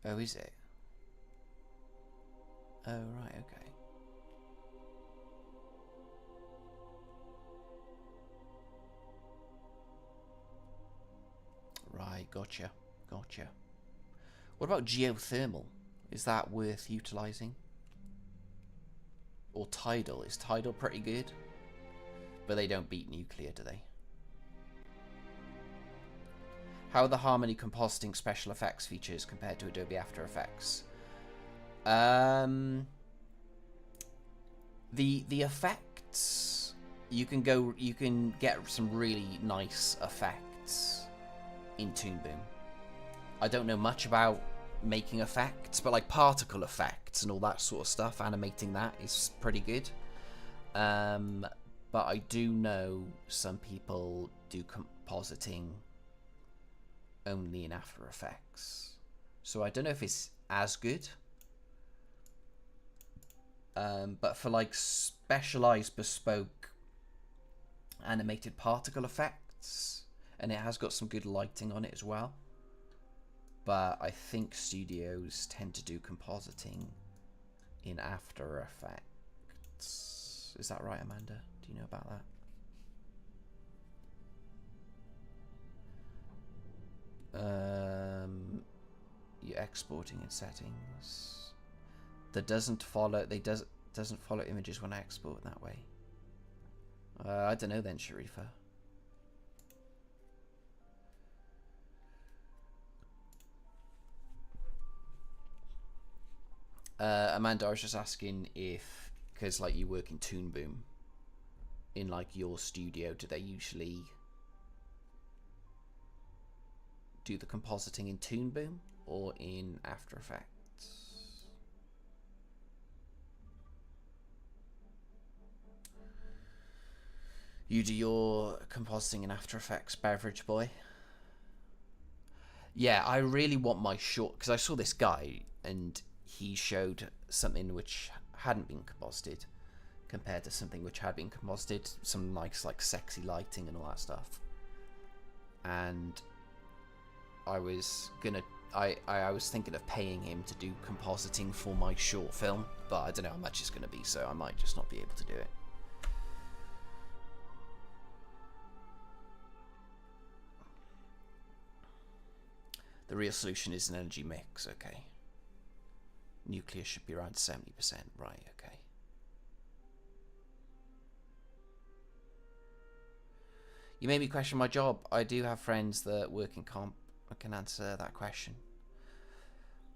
Oh, is it? Oh, right, okay. Right, gotcha. Gotcha. What about geothermal? Is that worth utilising? Or tidal? Is tidal pretty good? But they don't beat nuclear, do they? How are the Harmony compositing special effects features compared to Adobe After Effects? The effects, you can get some really nice effects in Toon Boom. I don't know much about making effects, but like particle effects and all that sort of stuff, animating that is pretty good. But I do know some people do compositing only in After Effects, so I don't know if it's as good. But for like specialized bespoke animated particle effects, and it has got some good lighting on it as well, but I think studios tend to do compositing in After Effects. Is that right, Amanda? Do you know about that? You're exporting in settings. That doesn't follow. Doesn't follow images when I export that way. I don't know then, Sharifa. Amanda, I was just asking if, because like you work in Toon Boom, in like your studio, do they usually do the compositing in Toon Boom or in After Effects? You do your compositing in After Effects, Beverage Boy? Yeah, I really want my short, because I saw this guy and he showed something which hadn't been composited compared to something which had been composited, some nice like sexy lighting and all that stuff. And I was thinking of paying him to do compositing for my short film, but I don't know how much it's gonna be, so I might just not be able to do it. The real solution is an energy mix, okay. Nuclear should be around 70%, right, okay. You made me question my job. I do have friends that work in comp. I can answer that question.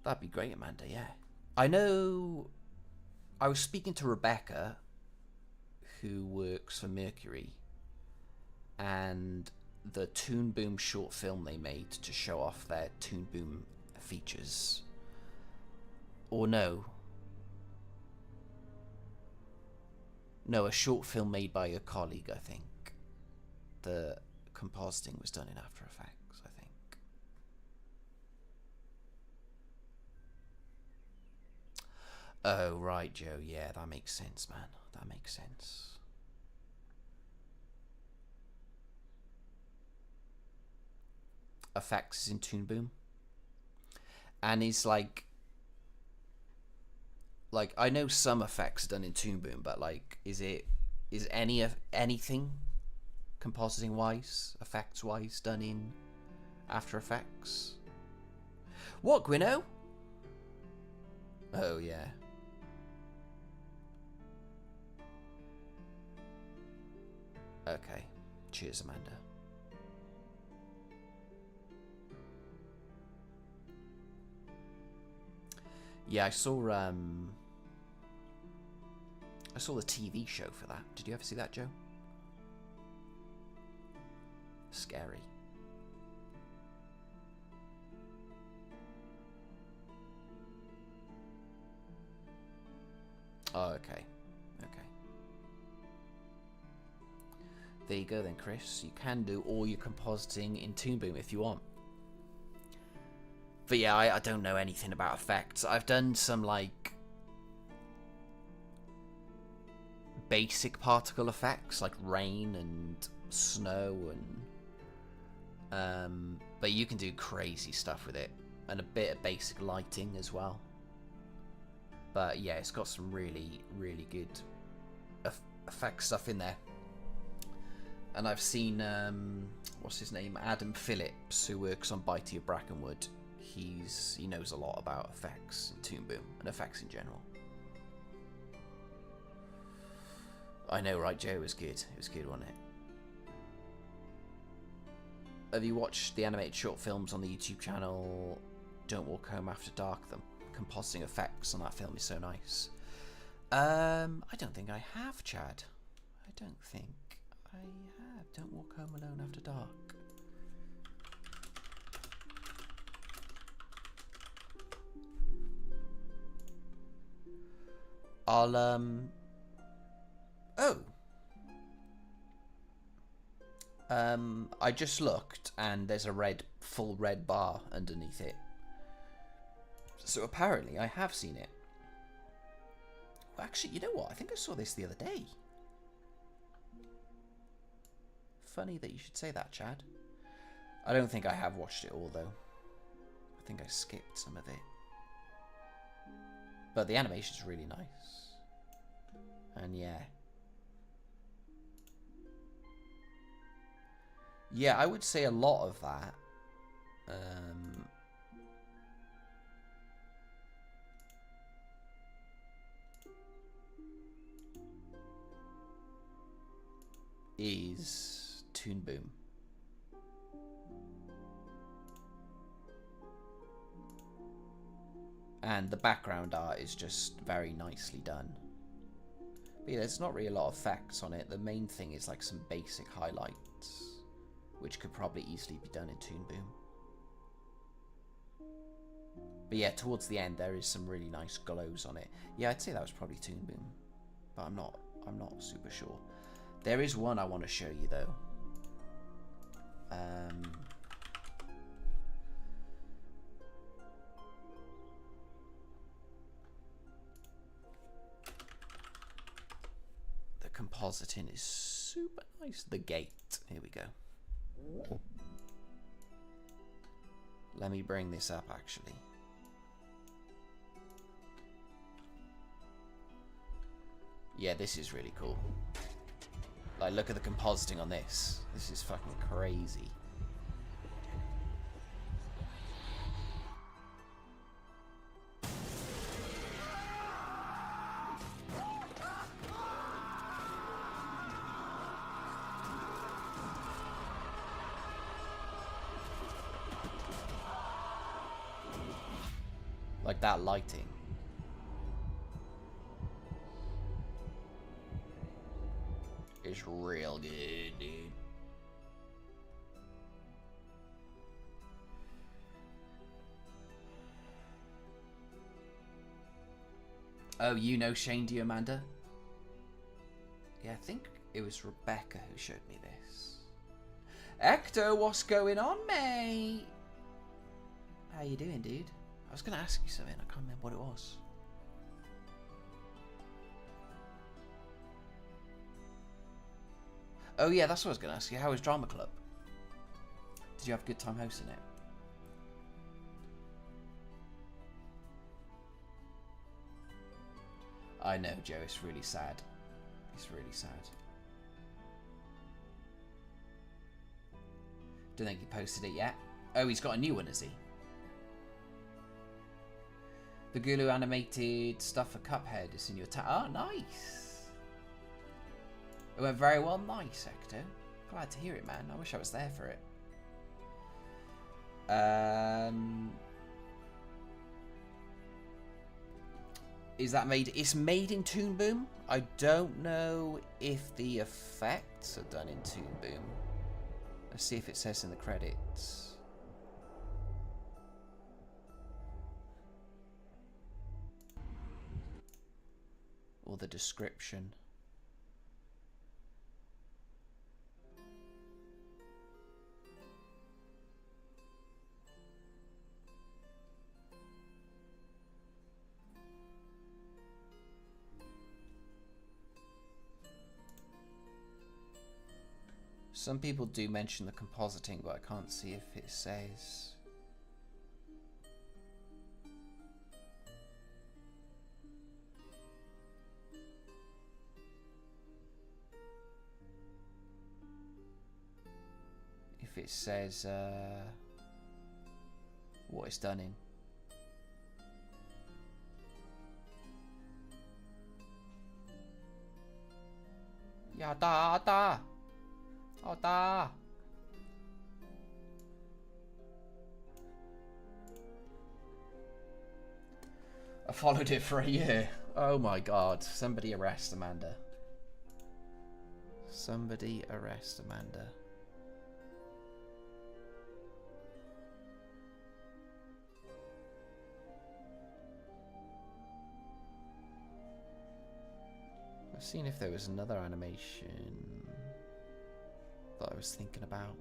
That'd be great, Amanda, yeah. I know I was speaking to Rebecca, who works for Mercury, and the Toon Boom short film they made to show off their Toon Boom features. Or no. No, a short film made by a colleague, I think. The compositing was done in After Effects, I think. Oh, right, Joe. Yeah, that makes sense, man. That makes sense. Effects is in Toon Boom. And is like I know some effects are done in Toon Boom, but like is anything compositing wise, effects wise done in After Effects? What, Gwino? Oh yeah. Okay. Cheers, Amanda. Yeah, I saw the TV show for that. Did you ever see that, Joe? Scary. Oh, okay. Okay. There you go then, Chris. You can do all your compositing in Toon Boom if you want. But yeah, I don't know anything about effects. I've done some like basic particle effects like rain and snow and but you can do crazy stuff with it, and a bit of basic lighting as well. But yeah, it's got some really good effect stuff in there. And I've seen what's his name, Adam Phillips, who works on Bitey of Brackenwood. He knows a lot about effects in Toon Boom and effects in general. I know, right, Joe? It was good. It was good, wasn't it? Have you watched the animated short films on the YouTube channel Don't Walk Home After Dark? The compositing effects on that film is so nice. I don't think I have, Chad. I don't think I have. Don't Walk Home Alone After Dark. I'll I just looked and there's a full red bar underneath it. So apparently I have seen it. Well, actually, you know what? I think I saw this the other day. Funny that you should say that, Chad. I don't think I have watched it all, though. I think I skipped some of it. But the animation's really nice. And yeah. Yeah, I would say a lot of that is Toon Boom. And the background art is just very nicely done. But yeah, there's not really a lot of effects on it. The main thing is like some basic highlights, which could probably easily be done in Toon Boom. But yeah, towards the end there is some really nice glows on it. Yeah, I'd say that was probably Toon Boom, but I'm not super sure. There is one I want to show you though. The compositing is super nice. The gate. Here we go. Let me bring this up actually. Yeah, this is really cool. Like, look at the compositing on this. This is fucking crazy. Like that lighting. Is real good, dude. Oh, you know Shane, do you, Amanda? think it was Rebecca who showed me this. Ecto, what's going on, mate? How you doing, dude? I was going to ask you something. I can't remember what it was. Oh yeah, that's what I was going to ask you. How was Drama Club? Did you have a good time hosting it? I know, Joe. It's really sad. It's really sad. Don't think he posted it yet. Oh, he's got a new one, has he? The Gulu animated stuff for Cuphead is in your Oh, nice. It went very well. Nice, Ecto. Glad to hear it, man. I wish I was there for it. Is that made? It's made in Toon Boom. I don't know if the effects are done in Toon Boom. Let's see if it says in the credits. Or the description. Some people do mention the compositing, but I can't see if it says. If it says what it's done in. Yada. I followed it for a year. Oh my god. Somebody arrest Amanda. Somebody arrest Amanda. I've seen if there was another animation that I was thinking about.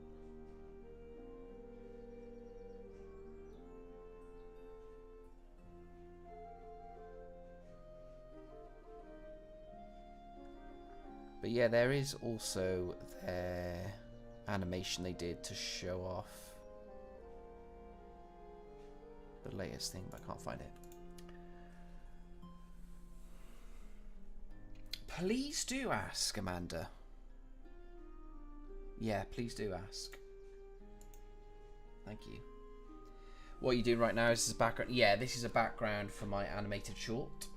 But yeah, there is also their animation they did to show off the latest thing, but I can't find it. Please do ask, Amanda. Yeah, please do ask. Thank you. What are you doing right now? Is this a background? Yeah, this is a background for my animated short.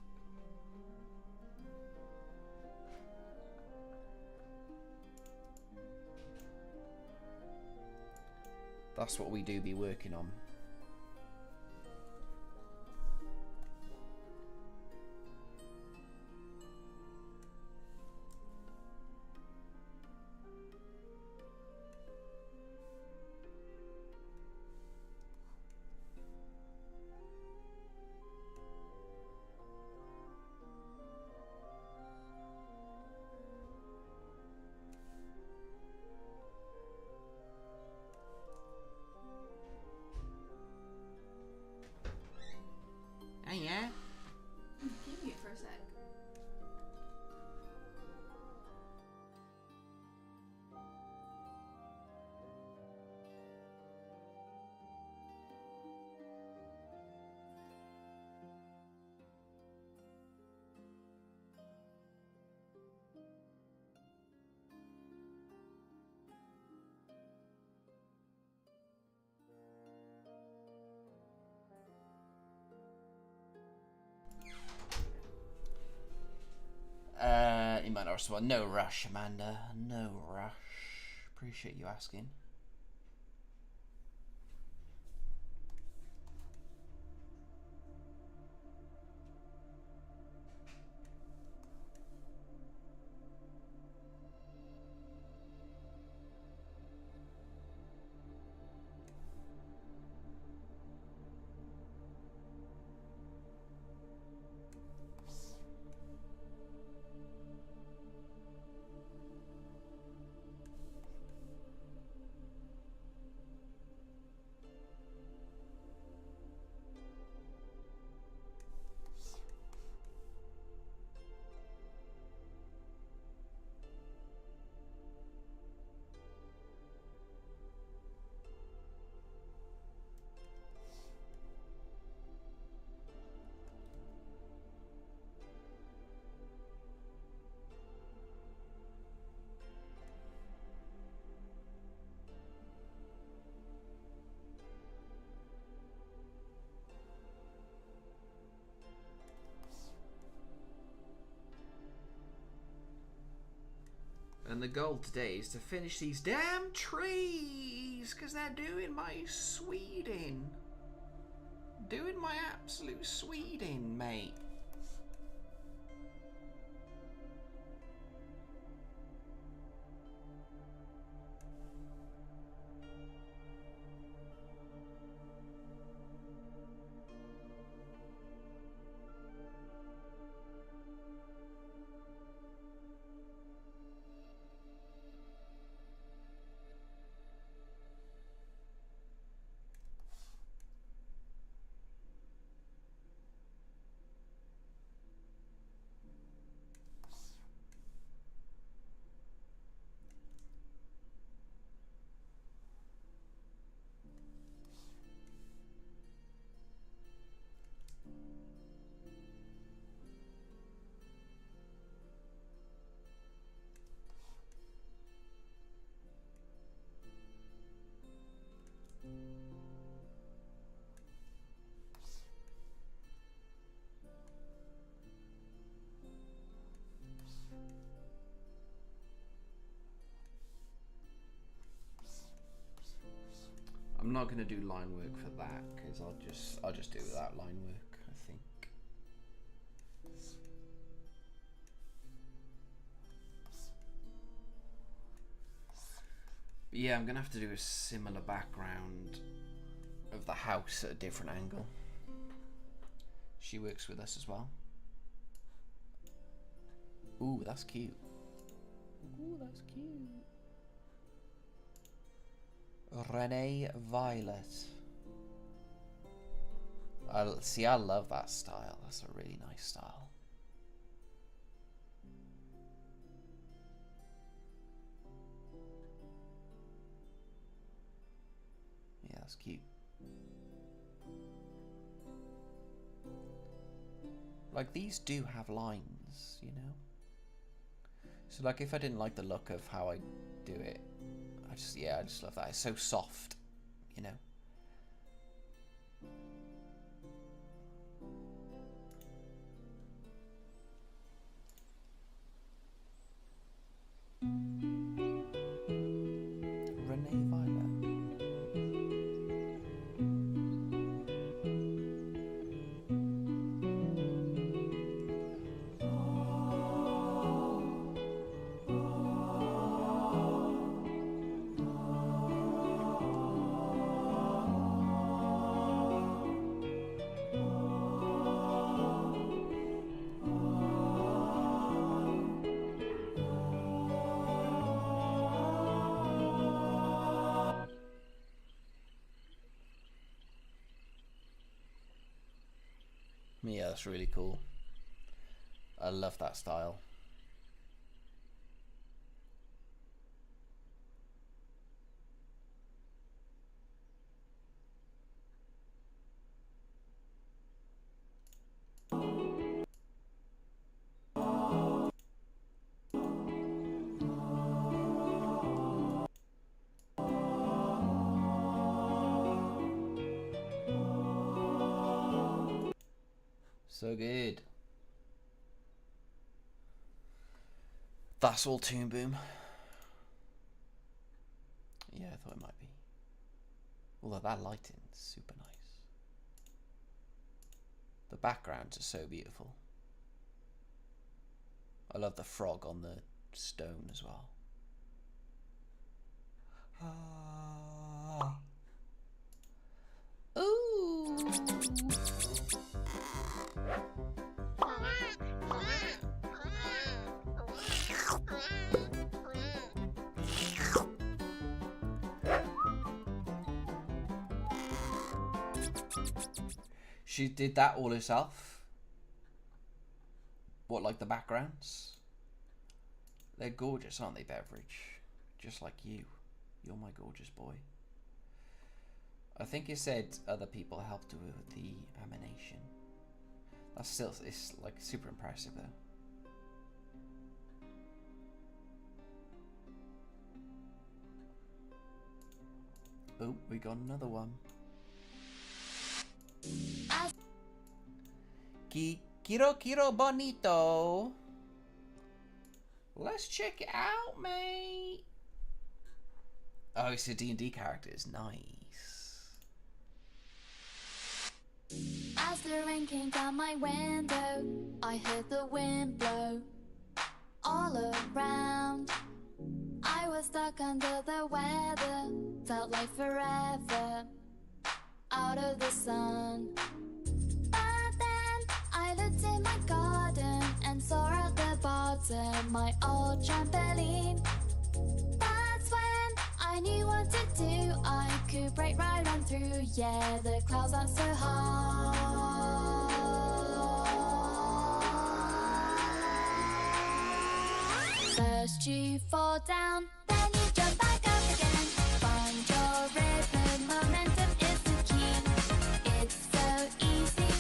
That's what we do be working on. Yeah. Keep mute for a sec. You might not respond. No rush, Amanda. No rush. Appreciate you asking. And the goal today is to finish these damn trees, because they're doing my Sweden. Doing my absolute Sweden, mate. I'm not gonna do line work for that because I'll just do without line work, I think. But yeah, I'm gonna have to do a similar background of the house at a different angle. She works with us as well. Ooh, that's cute. Ooh, that's cute. Renee Violet. I love that style. That's a really nice style. Yeah, that's cute. Like, these do have lines, you know? So, like, if I didn't like the look of how I do it, I just love that. It's so soft, you know? Renee Violet. Yeah, that's really cool. I love that style. So good. That's all Toon Boom. Yeah, I thought it might be. Although that lighting is super nice. The backgrounds are so beautiful. I love the frog on the stone as well. Ah. Ooh. She did that all herself. What, like the backgrounds? They're gorgeous, aren't they, Beverage? Just like you. You're my gorgeous boy. I think it said other people helped her with the animation. That's still, it's like super impressive though. Oh, we got another one. Kiro bonito. Let's check it out, mate. Oh, it's a D&D characters. Nice. As the rain came down my window, I heard the wind blow all around. I was stuck under the weather, felt like forever out of the sun. But then I looked in my garden and saw at the bottom my old trampoline. That's when I knew what to do. I could break right on through. Yeah, the clouds aren't so high. First you fall down, then you jump back up again. Find your rhythm, momentum is the key. It's so easy,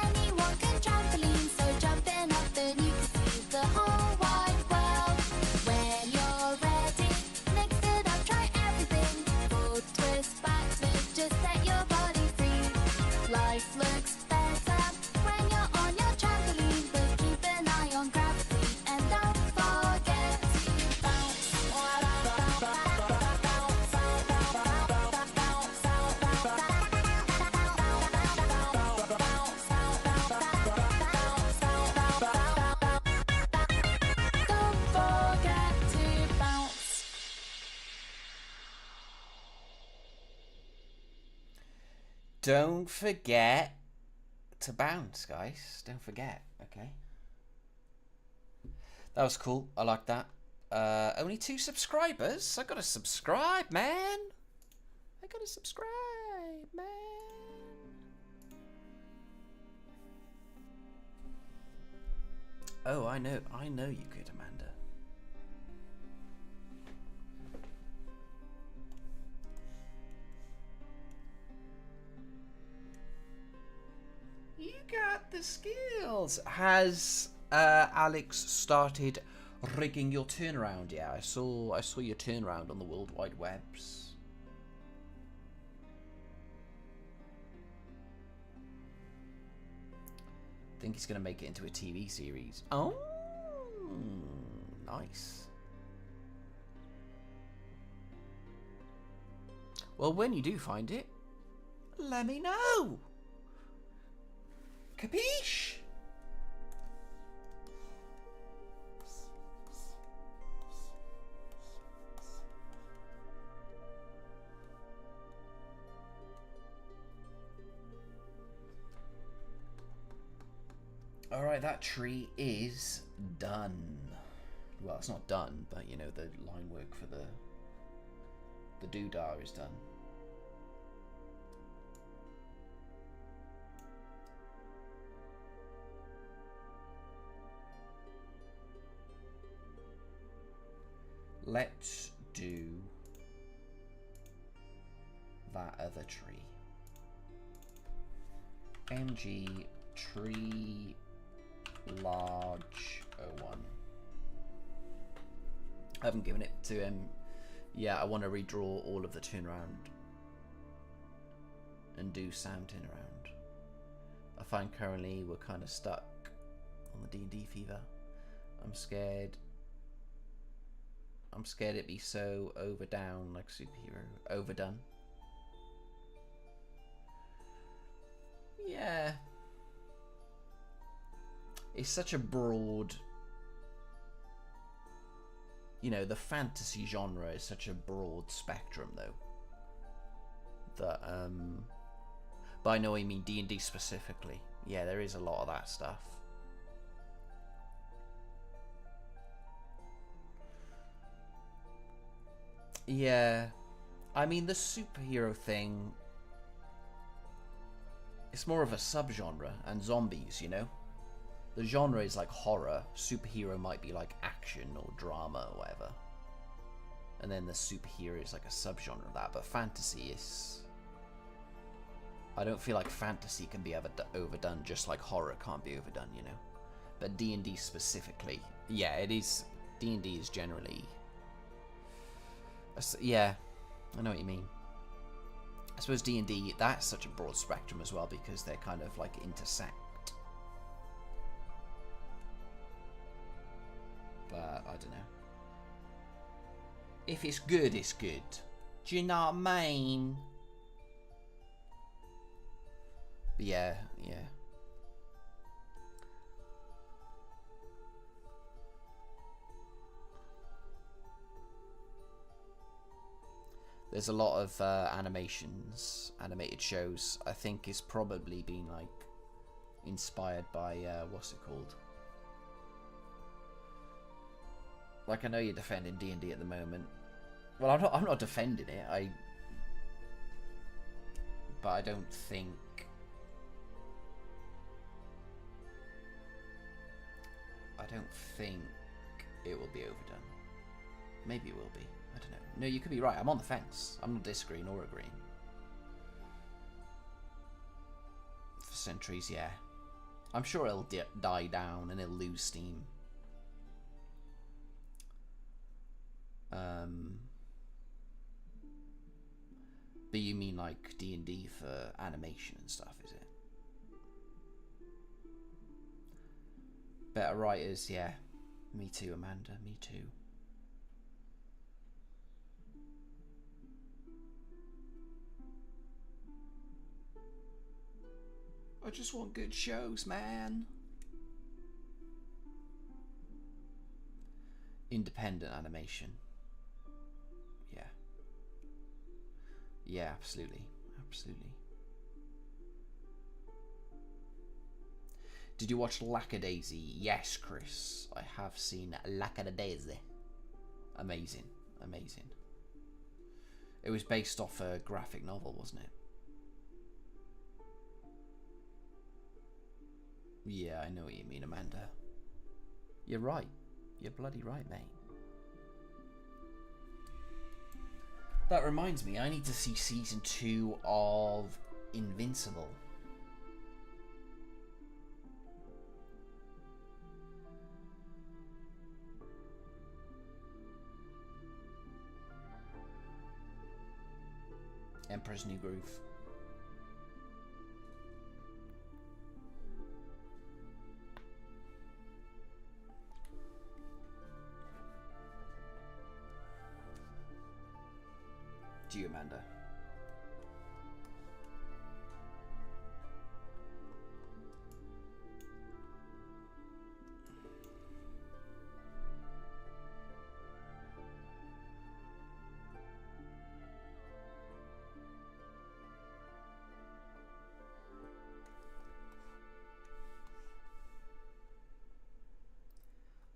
anyone can trampoline. So jumping up, then you can see the whole wide world. When you're ready, mix it up, try everything. Full twist, back flip, just set your body free. Life looks better when you're on your trampoline, but keep an eye on gravity and don't forget to bounce. Don't forget to bounce. Don't forget to bounce, guys. Don't forget, okay? That was cool. I like that. Only 2 subscribers. I gotta subscribe, man. I gotta subscribe, man. Oh, I know you could, Amanda. You got the skills. Has Alex started rigging your turnaround? Yeah, I saw your turnaround on the World Wide Webs. I think he's gonna make it into a TV series. Oh, nice. Well, when you do find it, let me know. Capiche? Alright, that tree is done. Well, it's not done, but you know, the line work for the doodah is done. Let's do that other tree. MG tree large 01. I haven't given it to him. Yeah, I want to redraw all of the turnaround and do sound turnaround. I find currently we're kind of stuck on the D&D fever. I'm scared it'd be so overdone, like superhero. Overdone. Yeah. It's such a broad... You know, the fantasy genre is such a broad spectrum, though. That, but I know I mean D&D specifically. Yeah, there is a lot of that stuff. Yeah, I mean the superhero thing, it's more of a subgenre, and zombies, you know? The genre is like horror, superhero might be like action or drama or whatever. And then the superhero is like a subgenre of that, but fantasy is... I don't feel like fantasy can be ever overdone, just like horror can't be overdone, you know? But D&D specifically, yeah, it is... D&D is generally... Yeah, I know what you mean. I suppose D&D, that's such a broad spectrum as well because they're kind of like intersect. But I don't know. If it's good, it's good. Do you know what I mean? But yeah. There's a lot of animated shows. I think it's probably been like inspired by what's it called? Like, I know you're defending D&D at the moment. Well, I'm not defending it. But I don't think it will be overdone. Maybe it will be. I don't know. No, you could be right. I'm on the fence. I'm not disagreeing or agreeing. For centuries, yeah. I'm sure it'll die down and it'll lose steam. But you mean like D&D for animation and stuff, is it? Better writers, yeah. Me too, Amanda. Me too. I just want good shows, man. Independent animation. Yeah. Yeah, absolutely. Absolutely. Did you watch Lackadaisy? Yes, Chris. I have seen Lackadaisy. Amazing. Amazing. It was based off a graphic novel, wasn't it? Yeah, I know what you mean, Amanda. You're right. You're bloody right, mate. That reminds me, I need to see season 2 of Invincible. Emperor's New Groove. To you, Amanda.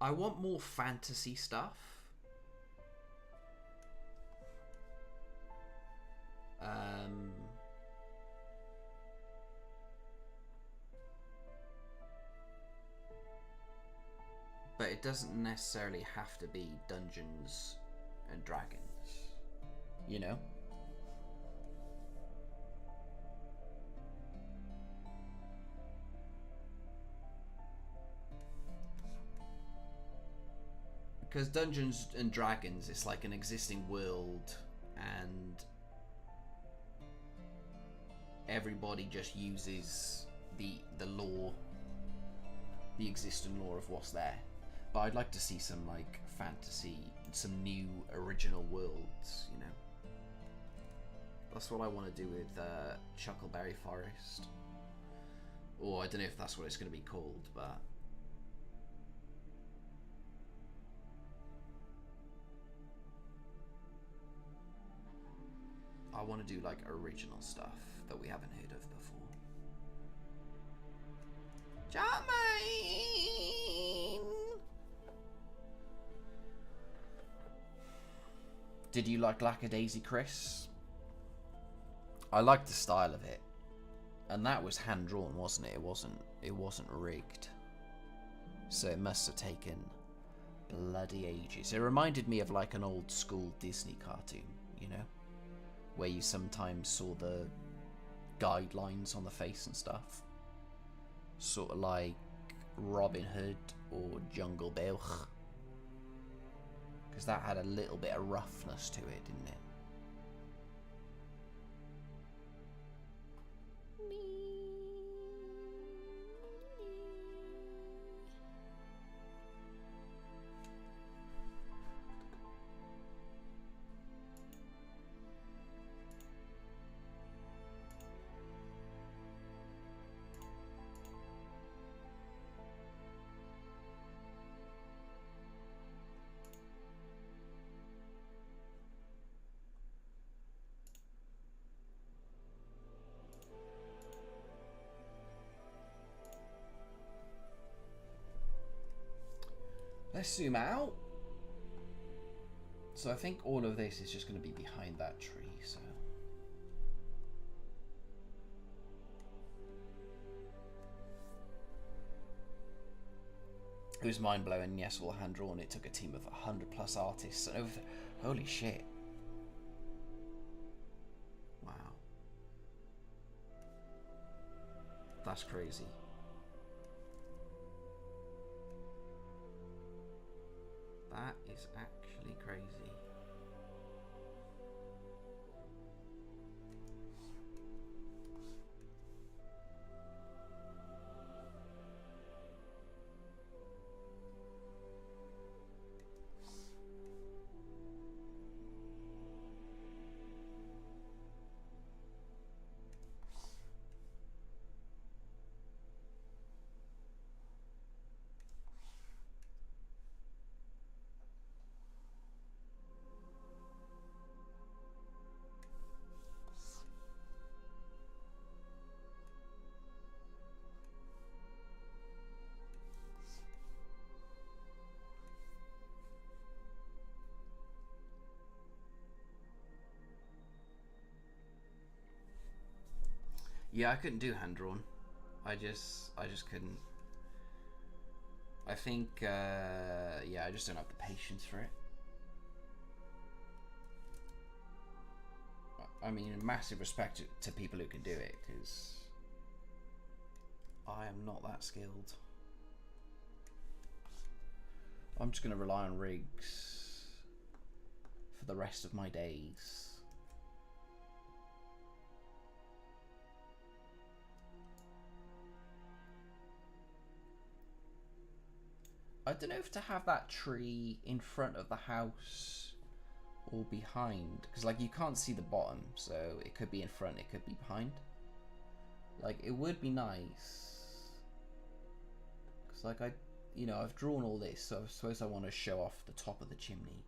I want more fantasy stuff. But it doesn't necessarily have to be Dungeons and Dragons, you know? Because Dungeons and Dragons is like an existing world and everybody just uses the lore, the existing lore of what's there. But I'd like to see some like fantasy, some new original worlds, you know. That's what I want to do with Chuckleberry Forest. Or I don't know if that's what it's going to be called, but I want to do like original stuff that we haven't heard of before. Charmaine! Did you like Lackadaisy, Chris? I liked the style of it. And that was hand drawn, wasn't it? It wasn't rigged. So it must have taken bloody ages. It reminded me of like an old school Disney cartoon, you know? Where you sometimes saw the guidelines on the face and stuff. Sort of like Robin Hood or Jungle Book. Because that had a little bit of roughness to it, didn't it? Let's zoom out. So I think all of this is just going to be behind that tree, so... It was mind-blowing, yes, all hand-drawn. It took a team of 100+ artists and over... Holy shit. Wow. That's crazy. That is actually crazy. Yeah, I couldn't do hand drawn. I just couldn't. I think, yeah, I just don't have the patience for it. I mean, massive respect to people who can do it, because I am not that skilled. I'm just going to rely on rigs for the rest of my days. I don't know if to have that tree in front of the house or behind, because like you can't see the bottom, so it could be in front, it could be behind. Like it would be nice, because like I've drawn all this, so I suppose I want to show off the top of the chimney,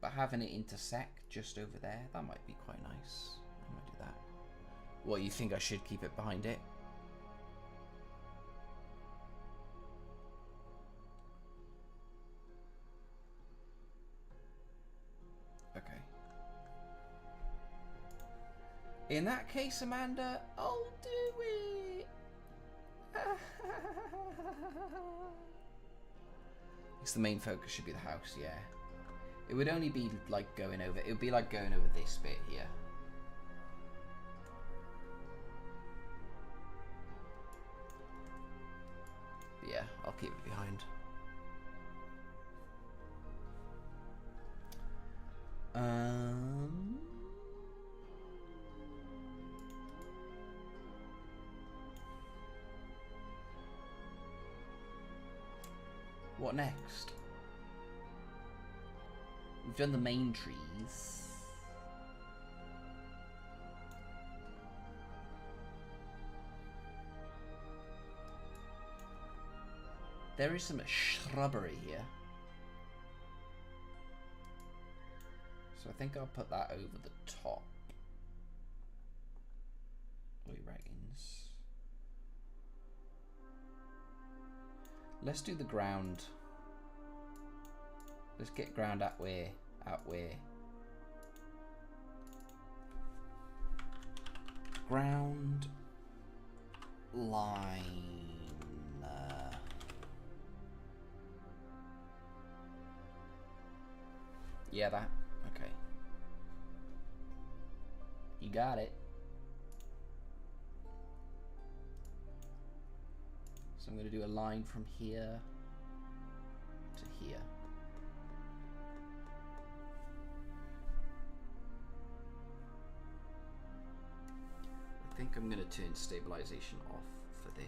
but having it intersect just over there, that might be quite nice. I might do that. What, you think I should keep it behind it? Okay. In that case, Amanda, I'll do it. It's the main focus should be the house, yeah. It would only be like going over, it would be like going over this bit here. But yeah, I'll keep it behind. What next? We've done the main trees. There is some shrubbery here. So I think I'll put that over the top. What reckons? Let's do the ground. Let's get ground out where. Ground line. Yeah, that. Okay. You got it. So I'm going to do a line from here to here. I think I'm going to turn stabilization off for this.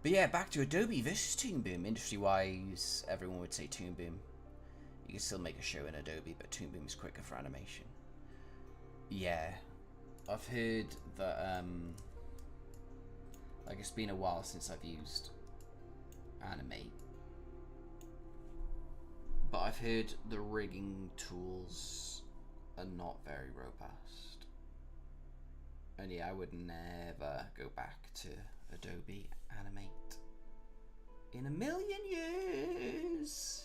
But yeah, back to Adobe versus Toon Boom. Industry-wise, everyone would say Toon Boom. You can still make a show in Adobe, but Toon Boom is quicker for animation. Yeah, I've heard that, like, it's been a while since I've used Animate. But I've heard the rigging tools are not very robust. And yeah, I would never go back to Adobe Animate in a million years.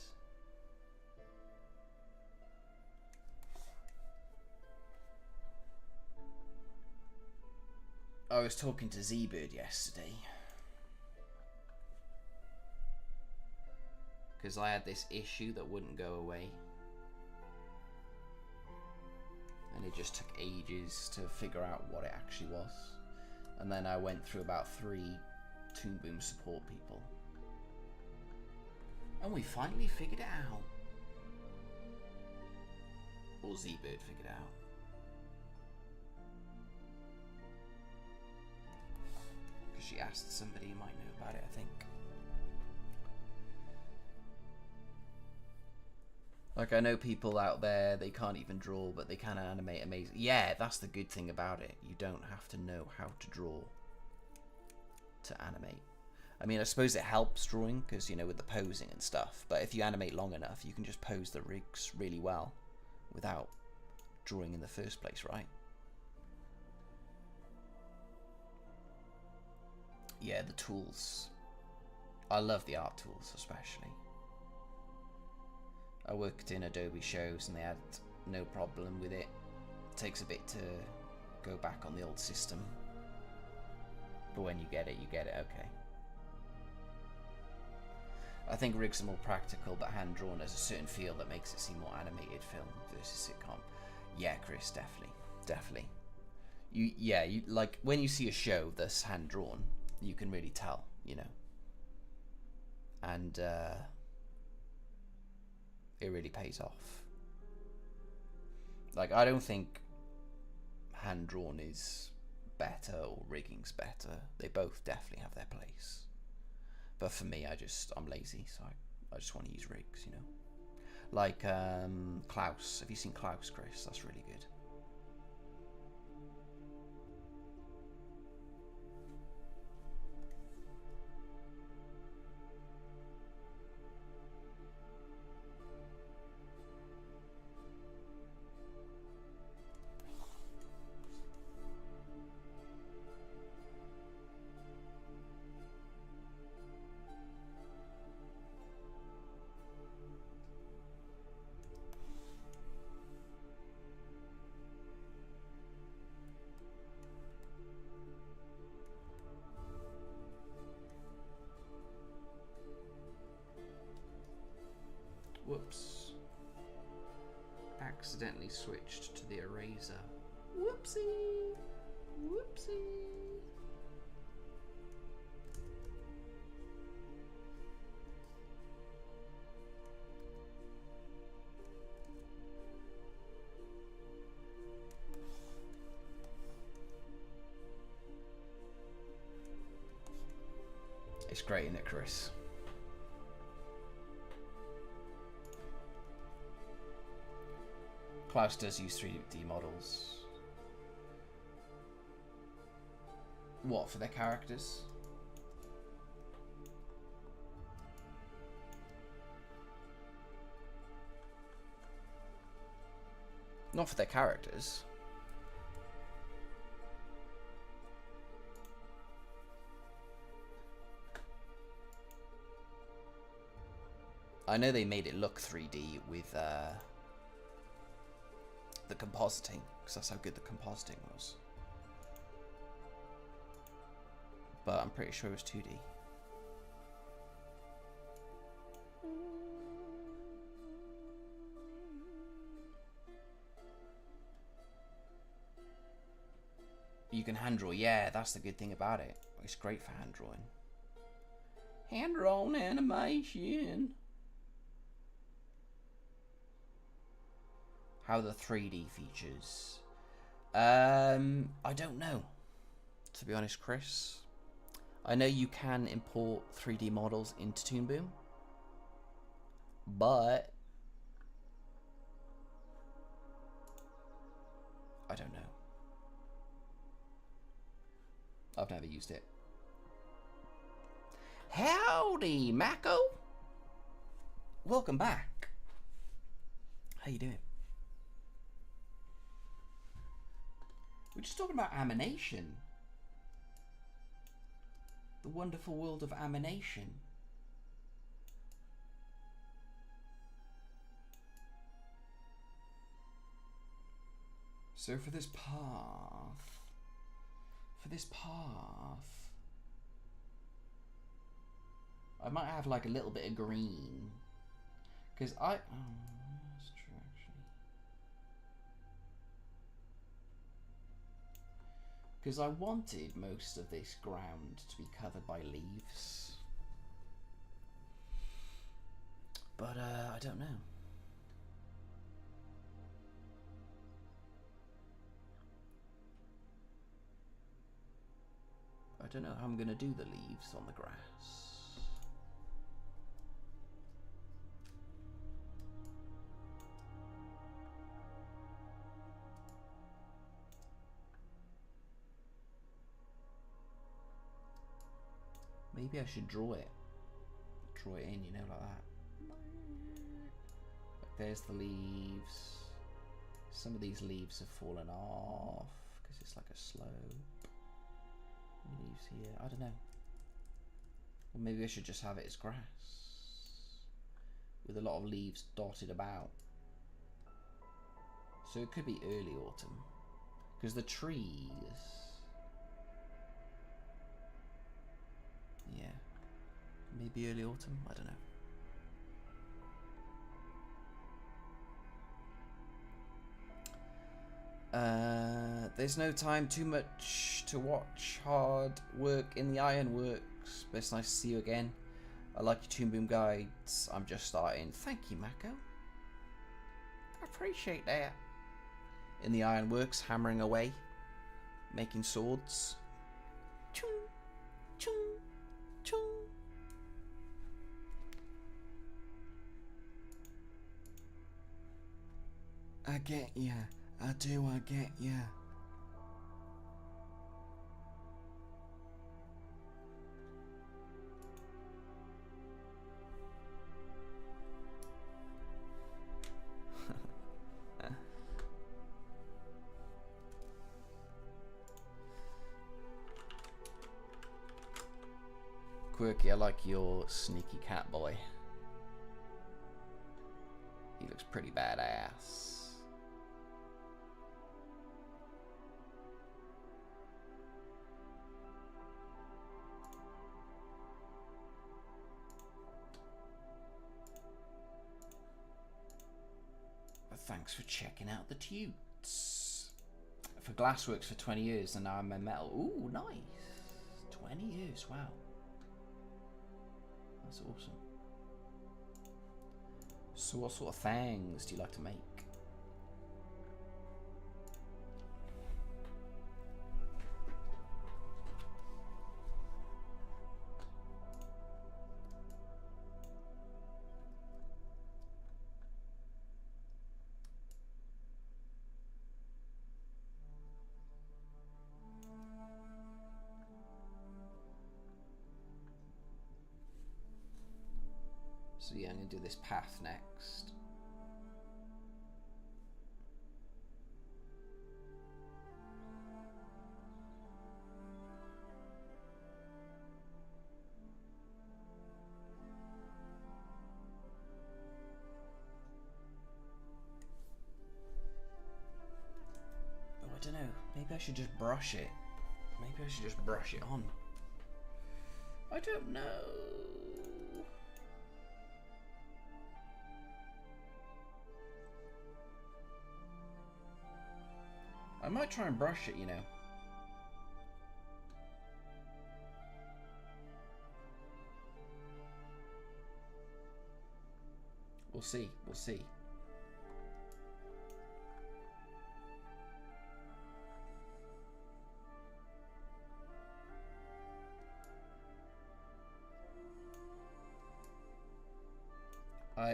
I was talking to Z-Bird yesterday because I had this issue that wouldn't go away, and it just took ages to figure out what it actually was. And then I went through about 3 Toon Boom support people, and we finally figured it out. Or Z-Bird figured it out. Because she asked somebody who might know about it, I think. Like, I know people out there, they can't even draw, but they can animate amazing. Yeah, that's the good thing about it. You don't have to know how to draw to animate. I mean, I suppose it helps drawing, because, you know, with the posing and stuff. But if you animate long enough, you can just pose the rigs really well without drawing in the first place, right? Yeah, the tools. I love the art tools, especially. I worked in Adobe shows and they had no problem with it. It takes a bit to go back on the old system, but when you get it, okay. I think rigs are more practical, but hand-drawn has a certain feel that makes it seem more animated film versus sitcom. Yeah, Chris, definitely. You like, when you see a show that's hand-drawn, you can really tell, you know. And it really pays off. Like, I don't think hand-drawn is better or rigging's better. They both definitely have their place. But for me, I'm lazy, so I just want to use rigs, you know. Like Klaus. Have you seen Klaus, Chris? That's really good. Whoops. Accidentally switched to the eraser. Whoopsie. Whoopsie. It's great, isn't it, Chris? Klaus does use 3D models. What, for their characters? Not for their characters. I know they made it look 3D with the compositing, because that's how good the compositing was. But I'm pretty sure it was 2D. You can hand draw, yeah, that's the good thing about it. It's great for hand drawing. Hand drawn animation. How are the 3D features? I don't know, to be honest, Chris. I know you can import 3D models into Toon Boom, but I don't know. I've never used it. Howdy, Mako. Welcome back. How you doing? We're just talking about animation. The wonderful world of animation. So for this path, I might have like a little bit of green, because that's true actually. Because I wanted most of this ground to be covered by leaves, but I don't know. I don't know how I'm going to do the leaves on the grass. Maybe I should draw it. Draw it in, you know, like that. Like there's the leaves. Some of these leaves have fallen off because it's like a slope. Leaves here, I don't know. Or maybe I should just have it as grass with a lot of leaves dotted about. So it could be early autumn because the trees, yeah, maybe early autumn, I don't know. There's no time too much to watch. Hard work in the ironworks, but it's nice to see you again. I like your Toon Boom guides. I'm just starting. Thank you, Mako. I appreciate that. In the ironworks, hammering away, making swords. Chung, chung, chung. I get ya. I do, I get ya. Quirky, I like your sneaky cat boy. He looks pretty badass. Thanks for checking out the tutes. For Glassworks for 20 years and now I'm a metal. Ooh, nice. 20 years, wow. That's awesome. So what sort of things do you like to make? So yeah, I'm going to do this path next. Oh, I don't know. Maybe I should just brush it. Maybe I should just brush it on. I don't know. I might try and brush it, you know. We'll see, we'll see.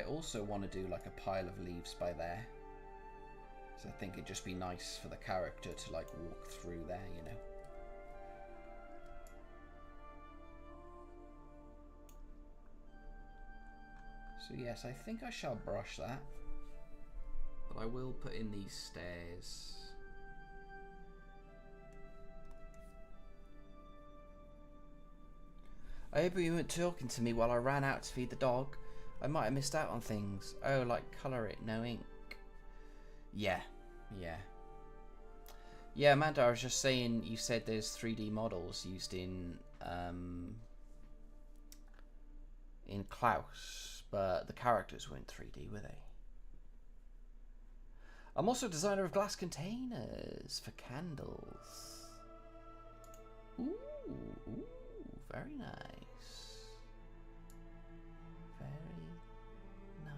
also want to do like a pile of leaves by there. So I think it'd just be nice for the character to like walk through there, you know. So yes, I think I shall brush that. But I will put in these stairs. I hope you weren't talking to me while I ran out to feed the dog. I might have missed out on things. Oh, like colour it, no ink. Yeah. Yeah, Amanda, I was just saying, you said there's 3D models used in Klaus, but the characters weren't 3D, were they? I'm also a designer of glass containers for candles. Ooh, very nice. Very nice.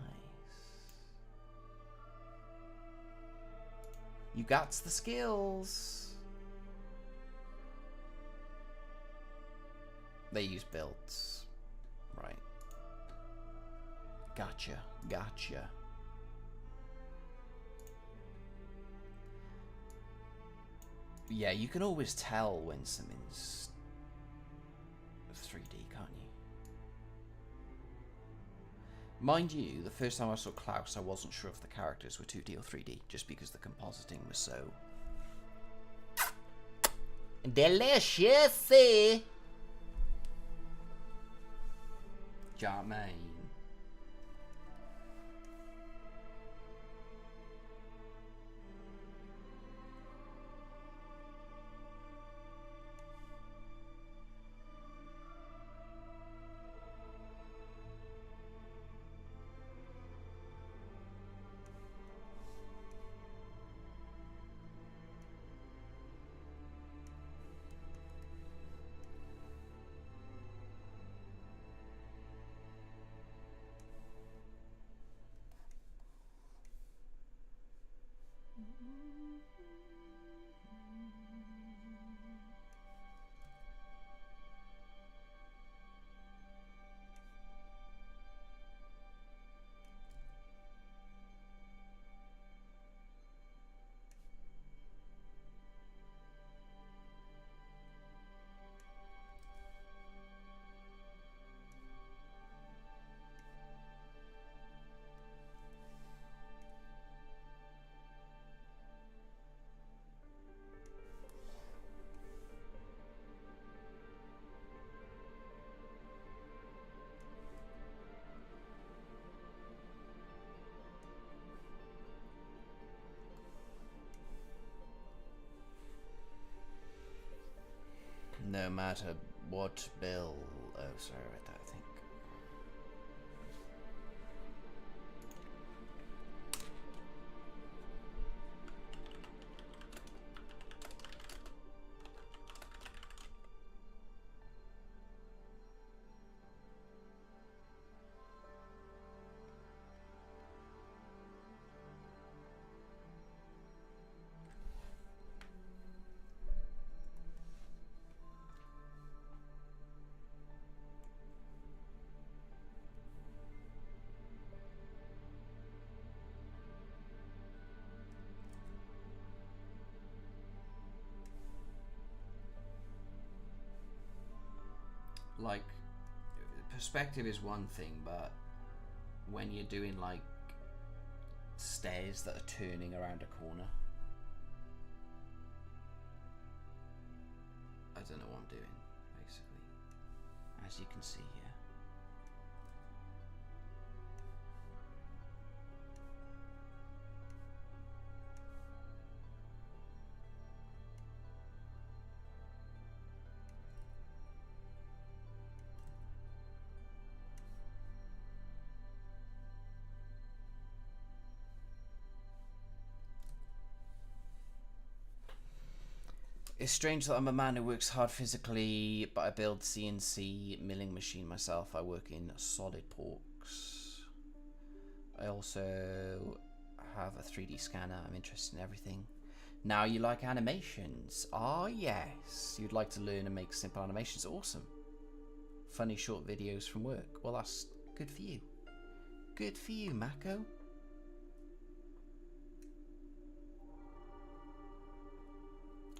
You got the skills. They use builds. Right. Gotcha. Yeah, you can always tell when something's 3D, can't you? Mind you, the first time I saw Klaus, I wasn't sure if the characters were 2D or 3D, just because the compositing was so delicious. Jermaine. No matter what bill. Oh, sorry about that, I think. Like, perspective is one thing, but when you're doing like stairs that are turning around a corner, I don't know what I'm doing, basically, as you can see here. It's strange that I'm a man who works hard physically, but I build CNC milling machine myself. I work in solid porks. I also have a 3D scanner. I'm interested in everything. Now you like animations. Ah, yes. You'd like to learn and make simple animations. Awesome. Funny short videos from work. Well, that's good for you. Good for you, Mako.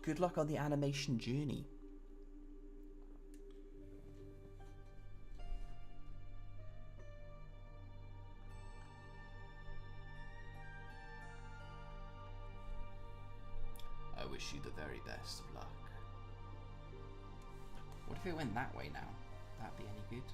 Good luck on the animation journey. I wish you the very best of luck. What if it went that way now? That'd be any good?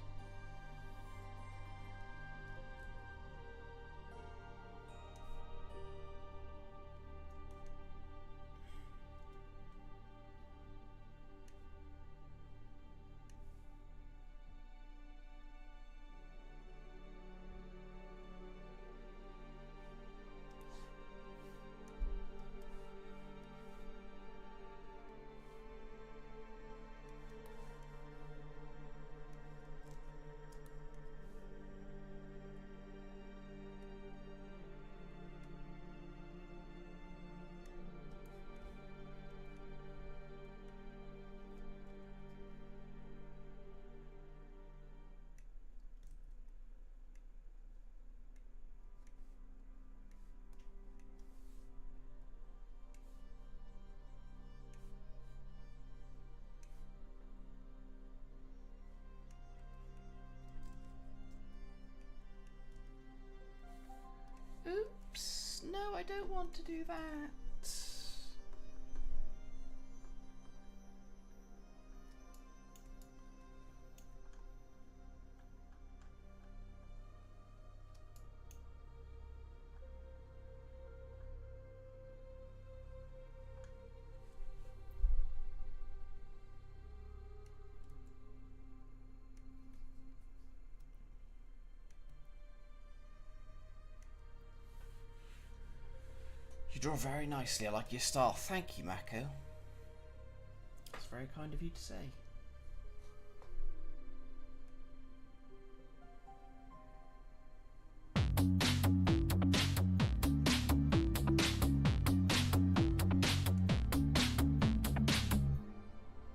Oops, no, I don't want to do that. You draw very nicely. I like your style. Thank you, Mako. It's very kind of you to say.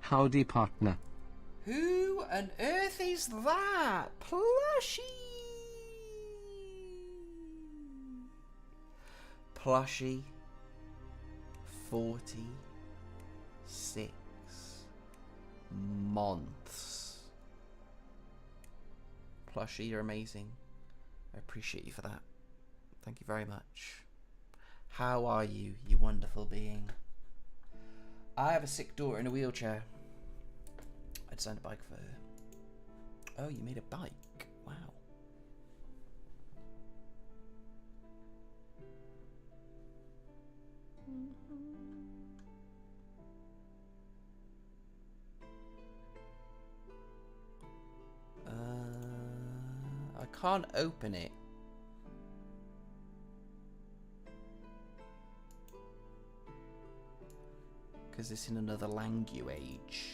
Howdy, partner. Who on earth is that? Plushie! Plushie. 46 months. Plushie, you're amazing. I appreciate you for that. Thank you very much. How are you, you wonderful being? I have a sick daughter in a wheelchair. I designed a bike for her. Oh, you made a bike? Wow. I can't open it. Because it's in another language.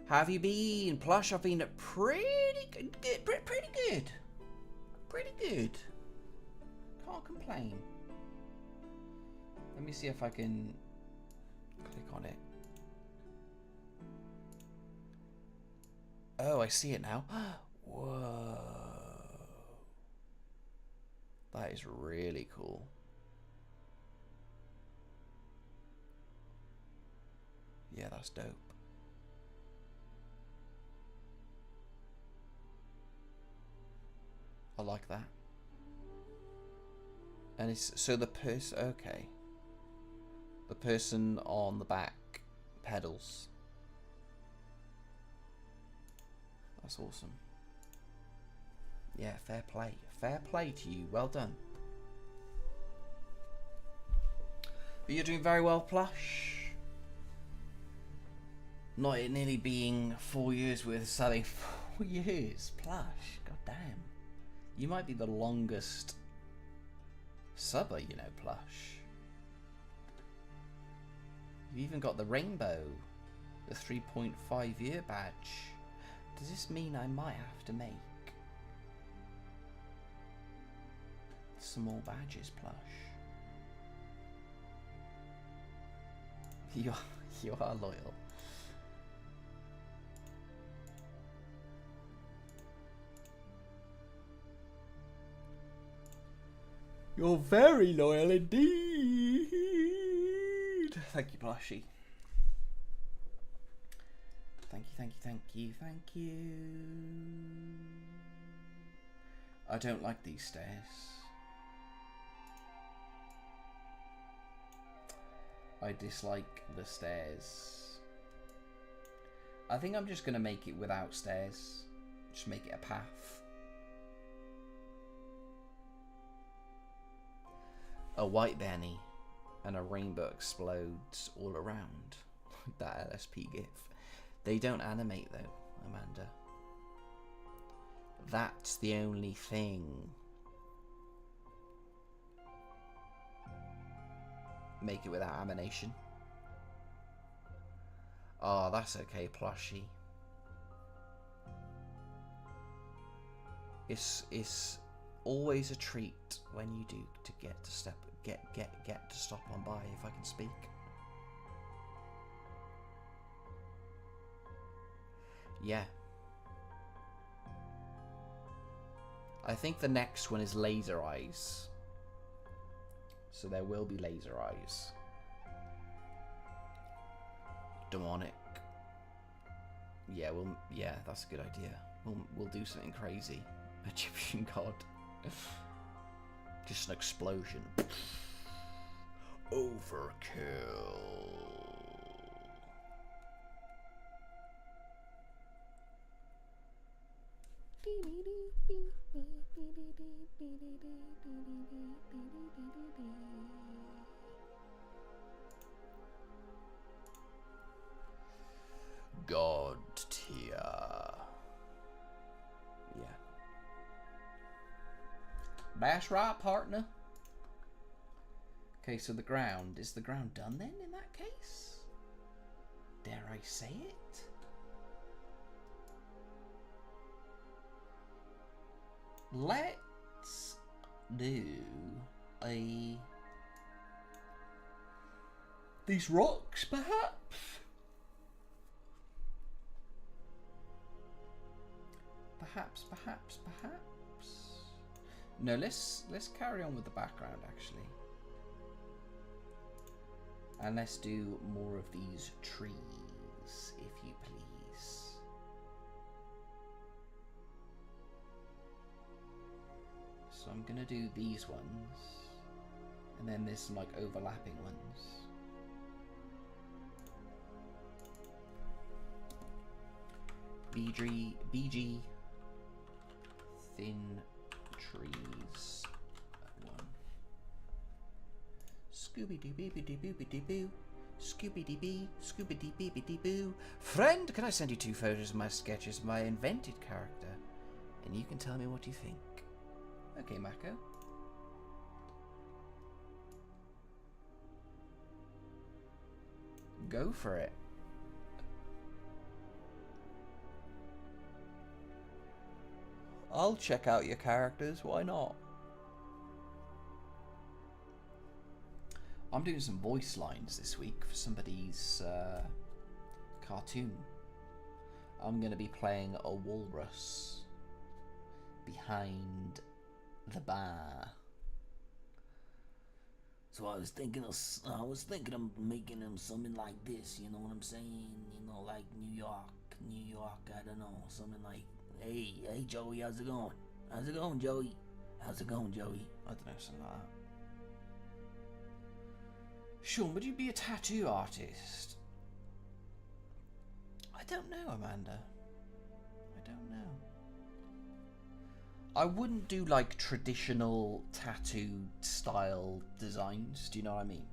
How have you been, Plush? I've been pretty good. Pretty good. Pretty good. Can't complain. Let me see if I can click on it. Oh, I see it now. Whoa. That is really cool. Yeah, that's dope. I like that. And it's so the person, okay. The person on the back pedals. That's awesome. Yeah, fair play. Fair play to you. Well done. But you're doing very well, Plush. Not it nearly being 4 years worth of selling. 4 years, Plush. God damn. You might be the longest subber, you know, Plush. You've even got the rainbow, the 3.5 year badge. Does this mean I might have to make some more badges, Plush? You are loyal. You're very loyal indeed. Thank you, Plushy. Thank you, thank you, thank you, thank you. I don't like these stairs. I dislike the stairs. I think I'm just going to make it without stairs. Just make it a path. A white Benny and a rainbow explodes all around. That LSP gif. They don't animate though, Amanda. That's the only thing. Make it without animation. Oh, that's okay, Plushy. It's always a treat when you do to get to stop on by, if I can speak. Yeah. I think the next one is laser eyes. So there will be laser eyes. Demonic. Yeah, that's a good idea. We'll do something crazy. Egyptian god. Just an explosion. Overkill. God tier. Yeah. That's right, partner. Okay, so the ground. Is the ground done then in that case? Dare I say it? Let's do these rocks, perhaps? Perhaps. No, let's carry on with the background actually. And let's do more of these trees, if you please. So I'm gonna do these ones, and then there's some like overlapping ones. BG thin trees. One. Scooby doo boo doo boo doo boo. Scooby doo boo, Scooby doo boo doo boo. Friend, can I send you 2 photos of my sketches of my invented character? And you can tell me what you think. Okay, Mako. Go for it. I'll check out your characters, why not? I'm doing some voice lines this week for somebody's cartoon. I'm going to be playing a walrus behind the bar. So I was thinking of making him something like this, you know what I'm saying? You know, like New York, I don't know, something like, hey Joey, how's it going? How's it going, Joey? How's it going, Joey? I don't know, something like that. Sean, would you be a tattoo artist? I don't know, Amanda. I don't know. I wouldn't do like traditional tattoo style designs, do you know what I mean?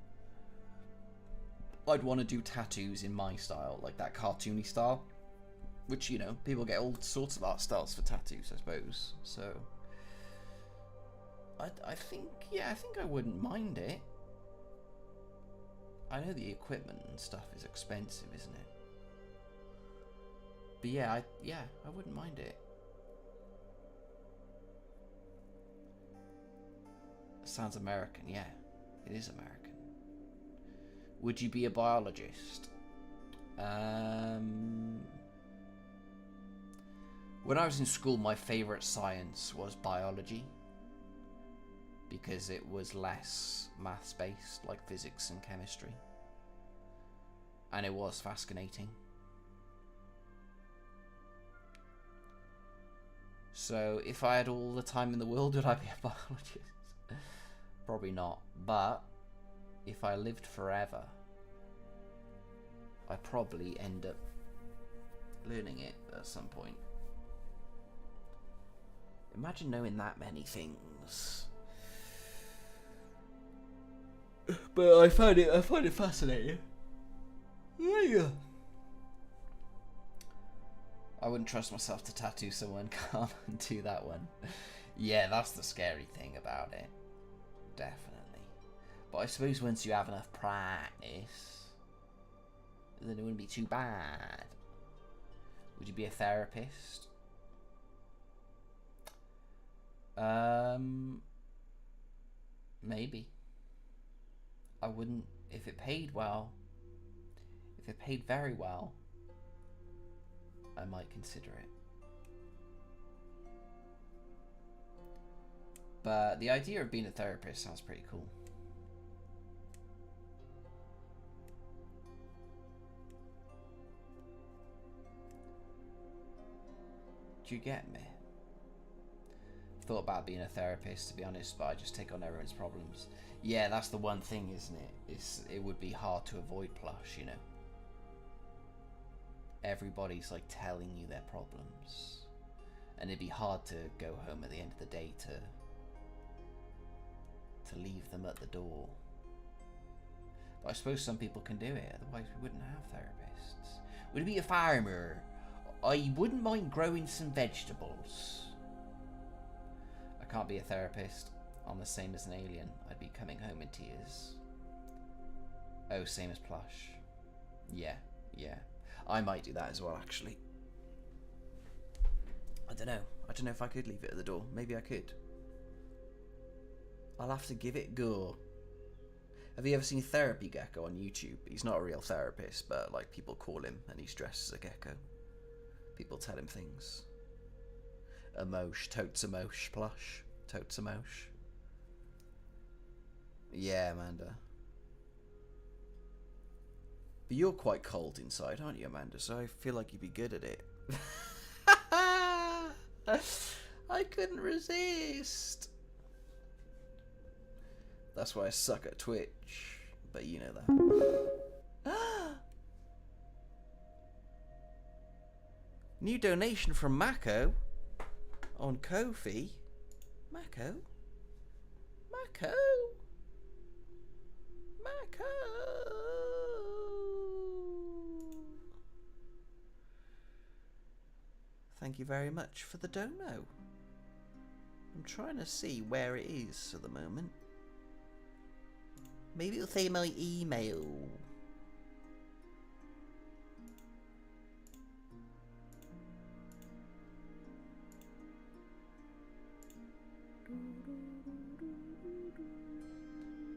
I'd want to do tattoos in my style, like that cartoony style. Which, you know, people get all sorts of art styles for tattoos, I suppose. So, I think, yeah, I think I wouldn't mind it. I know the equipment and stuff is expensive, isn't it? But yeah, I wouldn't mind it. Sounds American, yeah. It is American. Would you be a biologist? When I was in school, my favourite science was biology. Because it was less maths based, like physics and chemistry. And it was fascinating. So if I had all the time in the world, would I be a biologist? Probably not. But if I lived forever, I'd probably end up learning it at some point. Imagine knowing that many things. But I find it fascinating. Yeah. I wouldn't trust myself to tattoo someone. Can't do that one. Yeah, that's the scary thing about it. Definitely. But I suppose once you have enough practice, then it wouldn't be too bad. Would you be a therapist? Maybe. I wouldn't, if it paid well. If it paid very well, I might consider it. But the idea of being a therapist sounds pretty cool. Do you get me? Thought about being a therapist, to be honest, but I just take on everyone's problems. Yeah, that's the one thing, isn't it? It would be hard to avoid plush, you know. Everybody's like telling you their problems, and it'd be hard to go home at the end of the day to leave them at the door. But I suppose some people can do it, otherwise we wouldn't have therapists. Would you be a farmer? I wouldn't mind growing some vegetables. I can't be a therapist. I'm the same as an alien. I'd be coming home in tears. Oh, same as plush. Yeah. I might do that as well, actually. I don't know if I could leave it at the door. Maybe I could. I'll have to give it a go. Have you ever seen Therapy Gecko on YouTube? He's not a real therapist, but like people call him and he's dressed as a gecko. People tell him things. Emosh, totes emosh, plush. Totes emosh. Yeah, Amanda. But you're quite cold inside, aren't you, Amanda? So I feel like you'd be good at it. I couldn't resist. That's why I suck at Twitch. But you know that. New donation from Mako on Ko-fi. Mako? Thank you very much for the dono. I'm trying to see where it is at the moment. Maybe it'll say my email.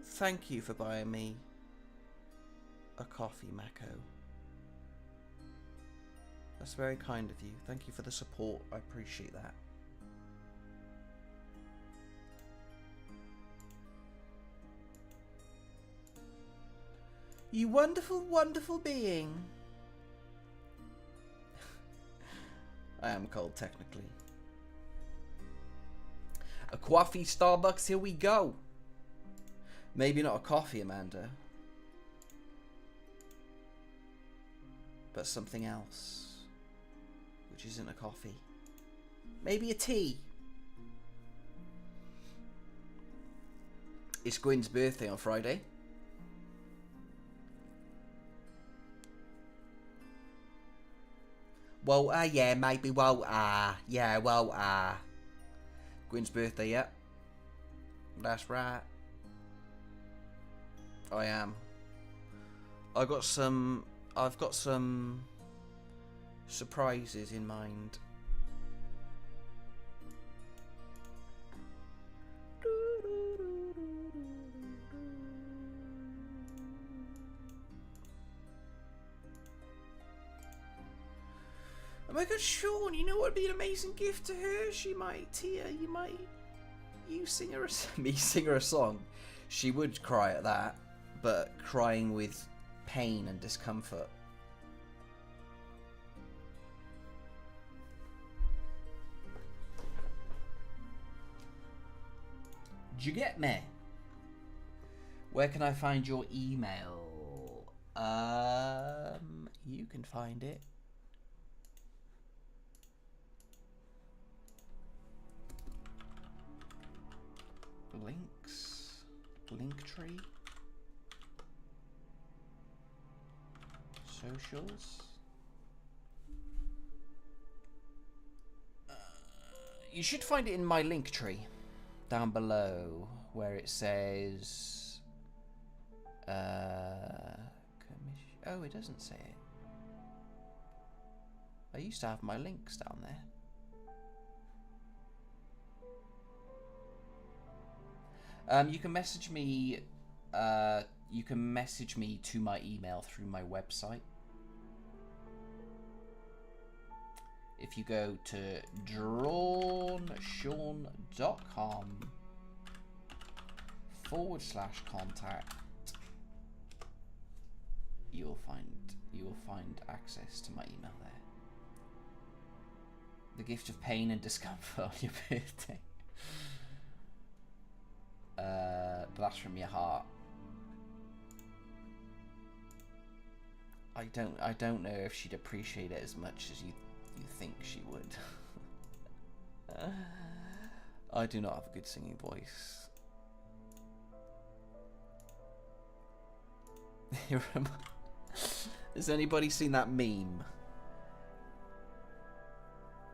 Thank you for buying me a coffee, Mako. That's very kind of you. Thank you for the support. I appreciate that. You wonderful, wonderful being. I am cold, technically. A coffee, Starbucks, here we go. Maybe not a coffee, Amanda. But something else. Which isn't a coffee. Maybe a tea. It's Gwen's birthday on Friday. Well, yeah, maybe. Well, yeah, well, Gwyn's birthday, yeah. That's right. I am. I've got some surprises in mind. Oh my god, Sean, you know what would be an amazing gift to her? She might, Tia, you sing her me sing her a song. She would cry at that, but crying with pain and discomfort. Did you get me? Where can I find your email? You can find it. Links, Linktree, socials. You should find it in my Linktree down below, where it says. Oh, it doesn't say it. I used to have my links down there. You can message me. You can message me to my email through my website. If you go to drawnshawn.com/contact, you will find access to my email there. The gift of pain and discomfort on your birthday. Blast from your heart. I don't know if she'd appreciate it as much as you think she would. I do not have a good singing voice. Has anybody seen that meme?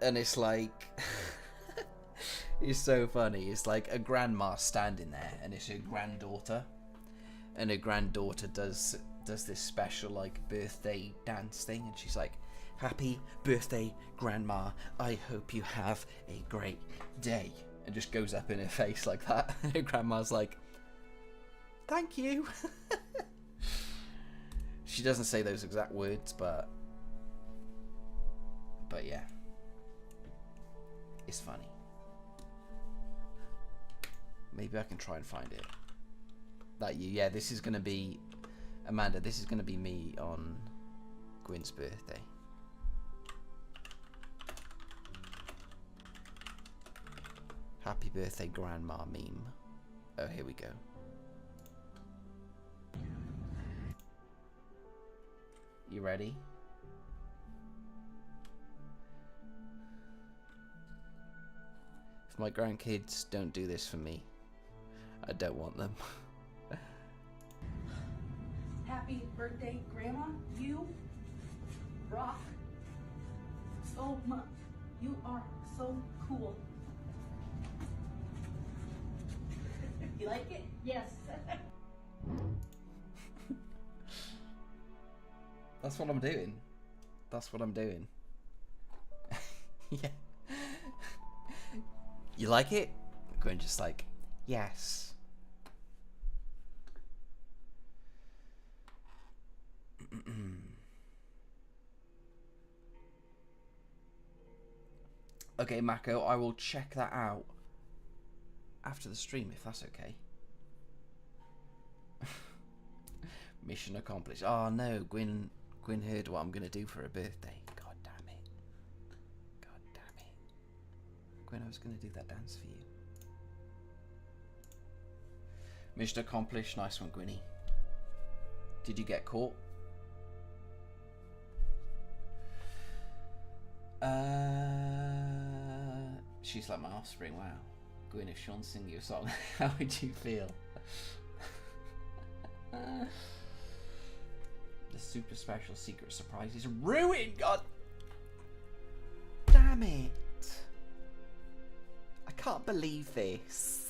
And it's like it's so funny. It's like a grandma standing there, and it's her granddaughter, and her granddaughter does this special like birthday dance thing, and she's like, "Happy birthday, Grandma. I hope you have a great day," and just goes up in her face like that. And her grandma's like, "Thank you." She doesn't say those exact words, but yeah, it's funny. Maybe I can try and find it. Yeah, this is gonna be Amanda. This is gonna be me on Gwyn's birthday. Happy birthday, Grandma meme. Oh, here we go. You ready? If my grandkids don't do this for me, I don't want them. Happy birthday, Grandma. You rock so much. You are so cool. You like it? Yes. That's what I'm doing. That's what I'm doing. Yeah. You like it? Gwyn just like, yes. Okay, Mako, I will check that out after the stream, if that's okay. Mission accomplished. Oh no, Gwyn heard what I'm going to do for her birthday. God damn it. God damn it. Gwyn, I was going to do that dance for you. Mission accomplished. Nice one, Gwynny. Did you get caught? She's like my offspring. Wow. Gwyn, if Sean sing you a song, how would you feel? The super special secret surprise is ruined. God it. I can't believe this.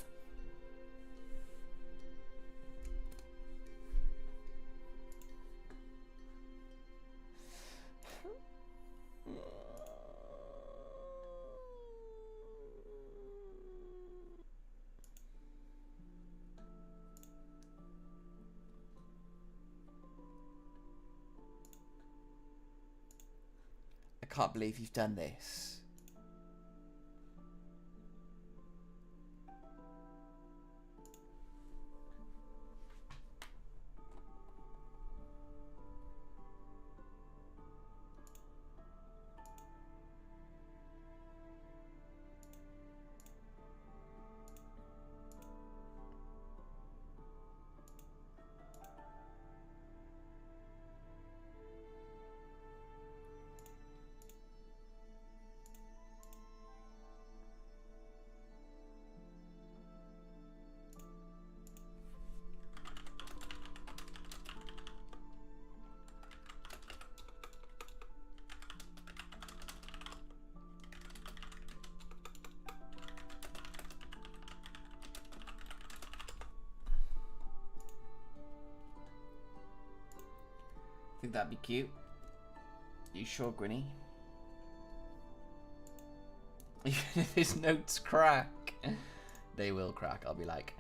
I can't believe you've done this. Think that'd be cute. You sure, Grinny? Even if his notes crack, they will crack. I'll be like,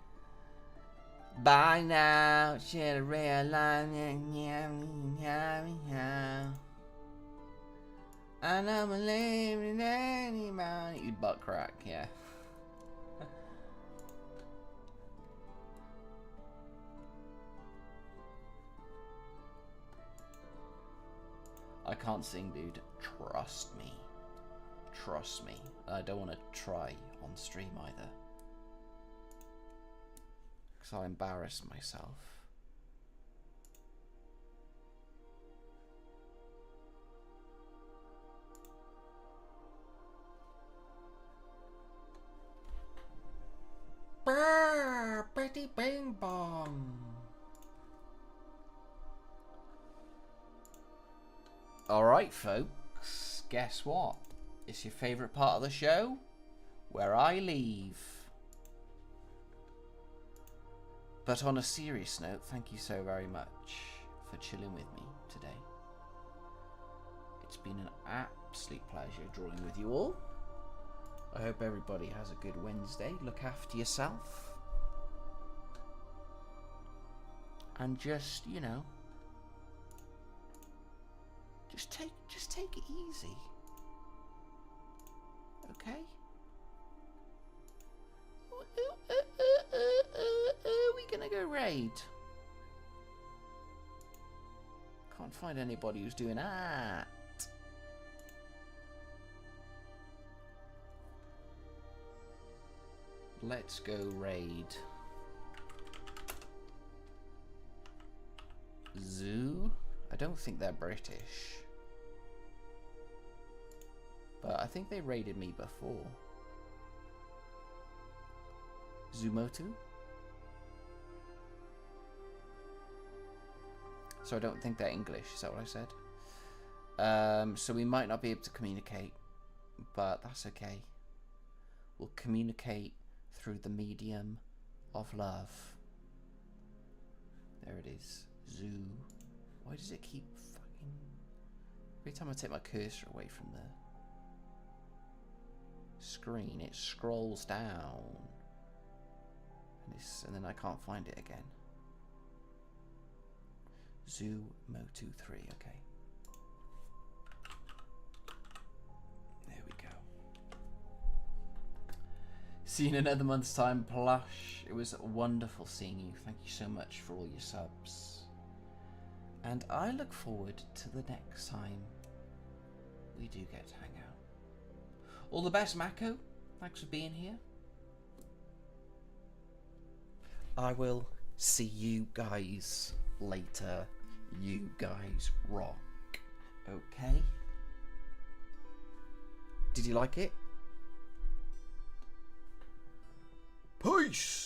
by now, should have realized. I know I'm living anybody. You'd butt crack, yeah. I can't sing, dude. Trust me. Trust me. I don't want to try on stream either. Because I'll embarrass myself. Brrr, bitty bing bong. Alright, folks, guess what? It's your favourite part of the show, where I leave. But on a serious note, thank you so very much for chilling with me today. It's been an absolute pleasure drawing with you all. I hope everybody has a good Wednesday. Look after yourself. And just, you know, Just take it easy. Okay? Are we gonna go raid? Can't find anybody who's doing that. Let's go raid. Zoo? I don't think they're British. But I think they raided me before. Zumotu? So I don't think they're English, is that what I said? So we might not be able to communicate, but that's okay. We'll communicate through the medium of love. There it is. Zoo. Why does it keep fucking... Every time I take my cursor away from the screen, it scrolls down. And then I can't find it again. Zoo Motu 3, okay. There we go. See you in another month's time, Plush. It was wonderful seeing you. Thank you so much for all your subs. And I look forward to the next time we do get to hang out. All the best, Mako. Thanks for being here. I will see you guys later. You guys rock. Okay? Did you like it? Peace!